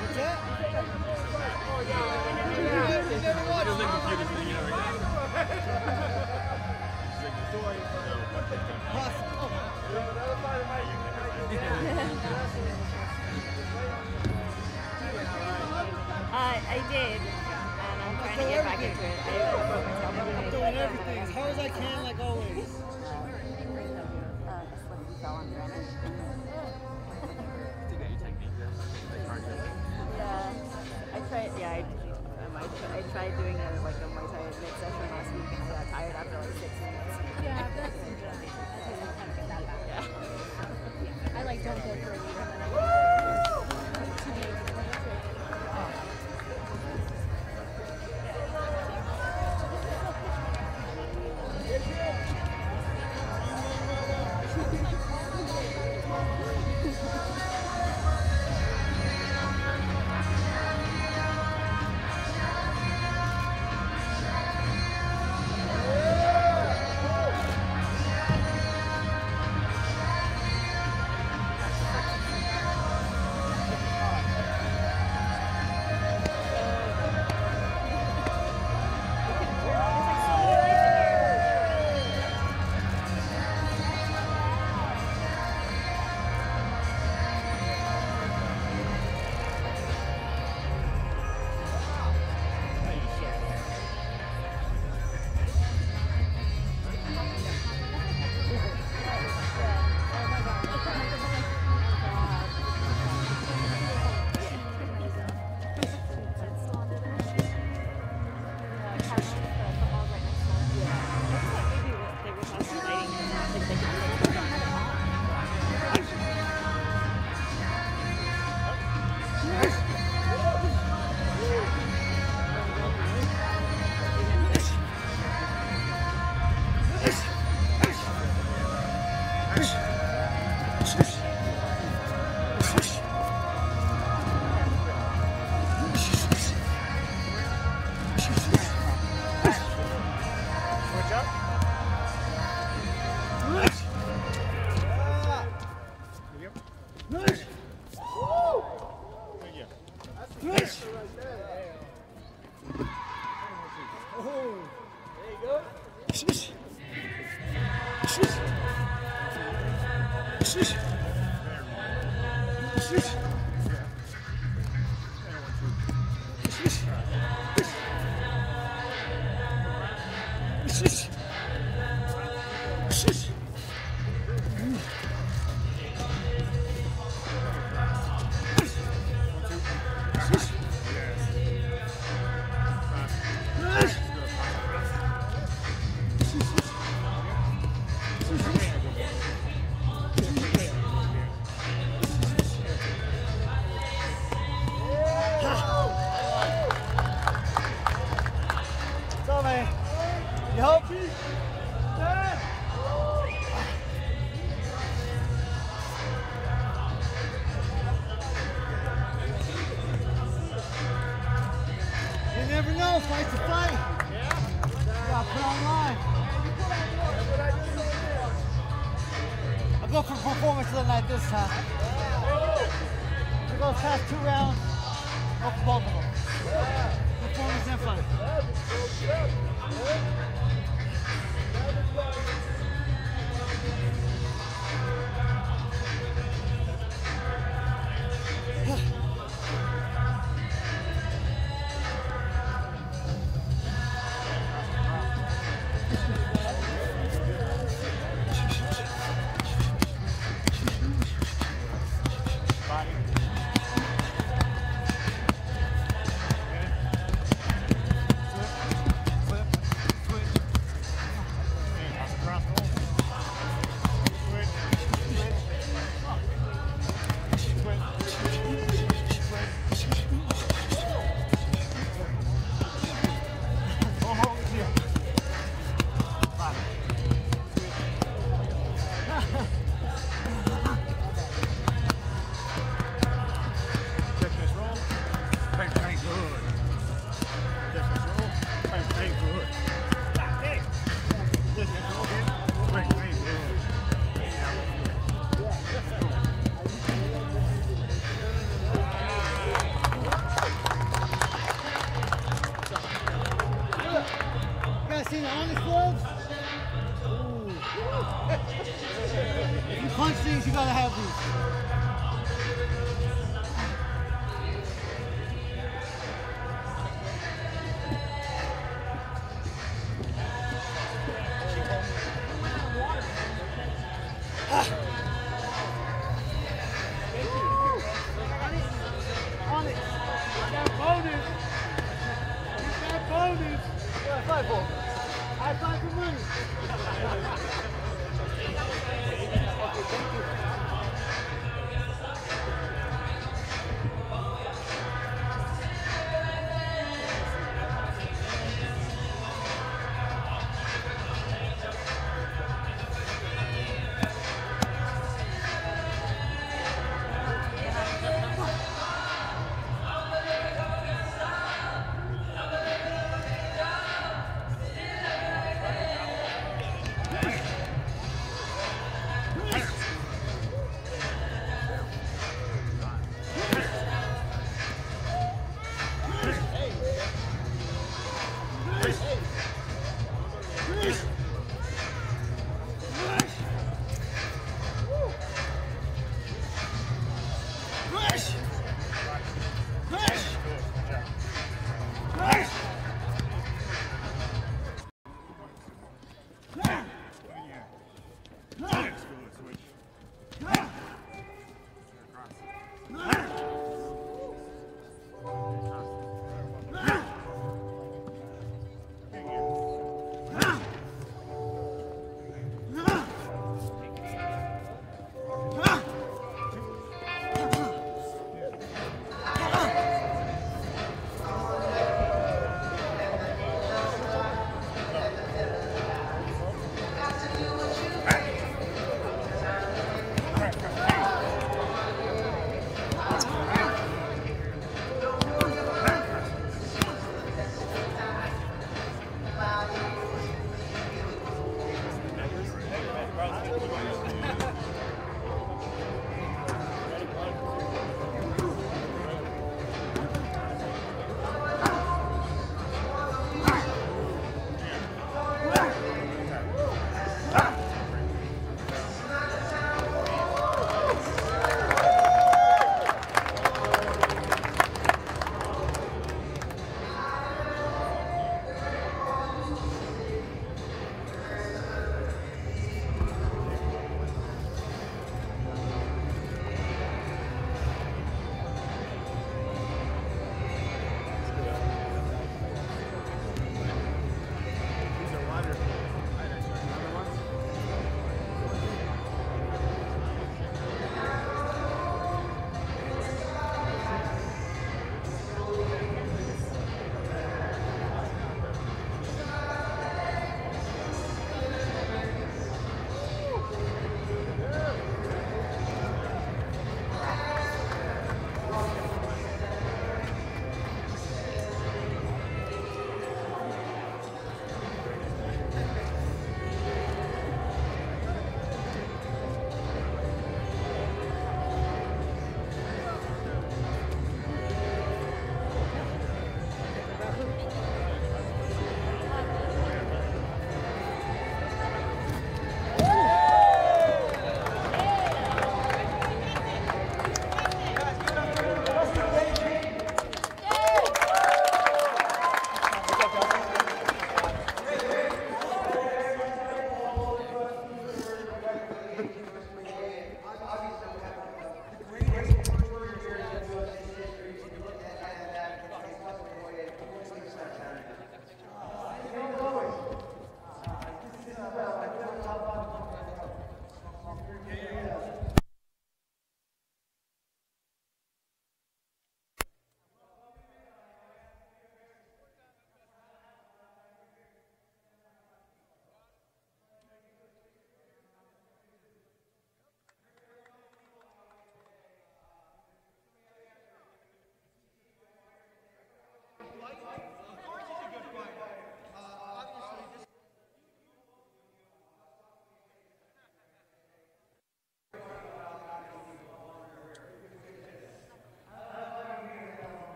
What's that? You never watched I did, and I'm trying to get back into it. I'm doing everything as hard as I can, like always. Fell on granite. I tried doing a Muay Thai mid session last week and I got tired after like 6 minutes. Yeah, that's interesting. Yeah. I like don't go for a week and then I 2 days. What's up, man? You help? You never know, fight's a fight. You gotta put online. I'll go for performance of the night this time. I'll go past 2 rounds, go for both of them. Performance and fight. See the honest gloves? Ooh. If you punch these, you gotta have these. On it. That bonus. Get that bonus. What I fight for? I fight for money. Okay, thank you.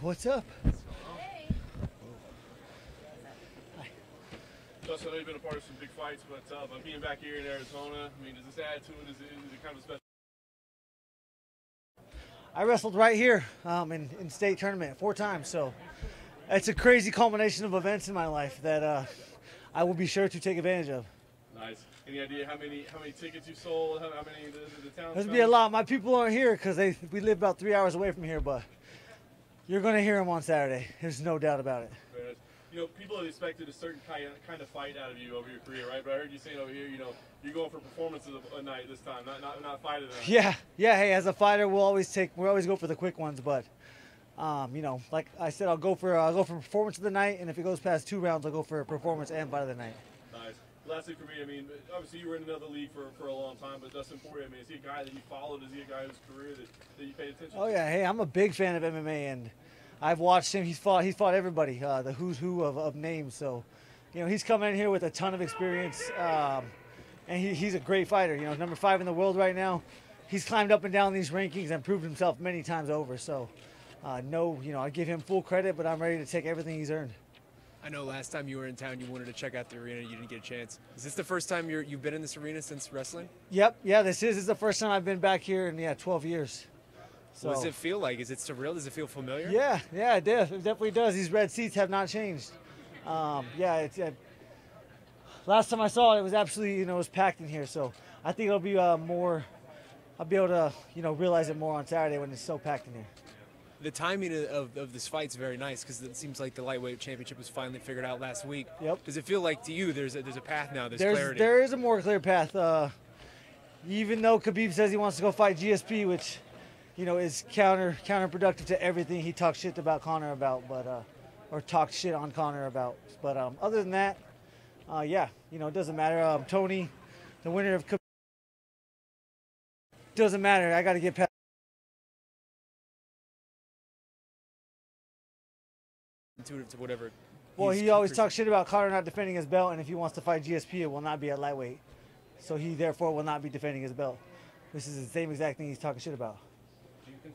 What's up? Dustin, I know you've been a part of some big fights, but being back here in Arizona, I mean, does this add to it? Is it kind of a special? I wrestled right here in state tournament 4 times, so it's a crazy culmination of events in my life that I will be sure to take advantage of. Nice. Any idea how many tickets you sold? How many the town? There's be a lot. My people aren't here because we live about 3 hours away from here, but you're going to hear them on Saturday. There's no doubt about it. You know, people have expected a certain kind of fight out of you over your career, right? But I heard you saying over here, you know, you're going for performances a night this time, not fight of the night. Yeah. Hey, as a fighter, we always go for the quick ones, but you know, like I said, I'll go for performance of the night, and if it goes past 2 rounds, I'll go for a performance and fight of the night. Nice. Lastly for me, I mean, obviously you were in another league for a long time, but Dustin Poirier, I mean, is he a guy that you followed? Is he a guy whose career that you paid attention to? Oh yeah, hey, I'm a big fan of MMA, and I've watched him. He's fought everybody, the who's who of names. So, you know, he's coming in here with a ton of experience, and he's a great fighter. You know, number 5 in the world right now. He's climbed up and down these rankings and proved himself many times over. So, you know, I give him full credit, but I'm ready to take everything he's earned. I know last time you were in town, you wanted to check out the arena. You didn't get a chance. Is this the first time you've been in this arena since wrestling? Yep. Yeah, this is the first time I've been back here in 12 years. So, what does it feel like? Is it surreal? Does it feel familiar? Yeah, it does. It definitely does. These red seats have not changed. Last time I saw it, it was absolutely, it was packed in here. So I think it'll be more. I'll be able to, realize it more on Saturday when it's so packed in here. The timing of this fight's very nice because it seems like the lightweight championship was finally figured out last week. Yep. Does it feel like to you there's a path now? There's clarity. There is a more clear path. Even though Khabib says he wants to go fight GSP, which is counterproductive to everything he talked shit about Conor about, but or talked shit on Conor about. But other than that, it doesn't matter. Tony, the winner of Khabib, doesn't matter. I got to get past. Intuitive to whatever. Well, he always talks shit about Conor not defending his belt, and if he wants to fight GSP, it will not be at lightweight. So he therefore will not be defending his belt. This is the same exact thing he's talking shit about.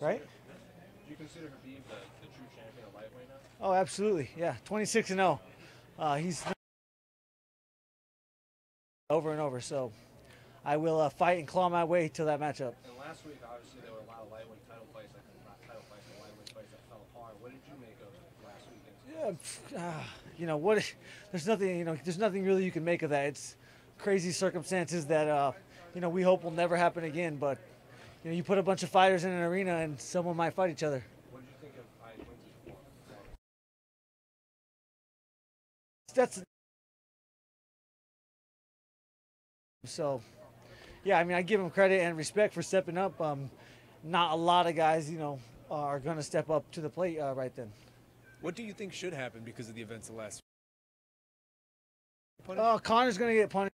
Right? Do you consider Khabib the true champion of lightweight now? Oh, absolutely. Yeah, 26-0. He's over and over. So I will fight and claw my way to that matchup. And last week, obviously, there were a lot of lightweight title fights, not title fights, but lightweight fights that fell apart. What did you make of last weekend? There's nothing really you can make of that. It's crazy circumstances that we hope will never happen again. But you put a bunch of fighters in an arena and someone might fight each other. What did you think of Quincy's performance? So, yeah, I mean, I give him credit and respect for stepping up. Not a lot of guys, are going to step up to the plate right then. What do you think should happen because of the events of last week? Conor's going to get punished.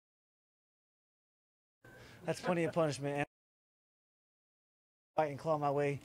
That's plenty of punishment. And fight and claw my way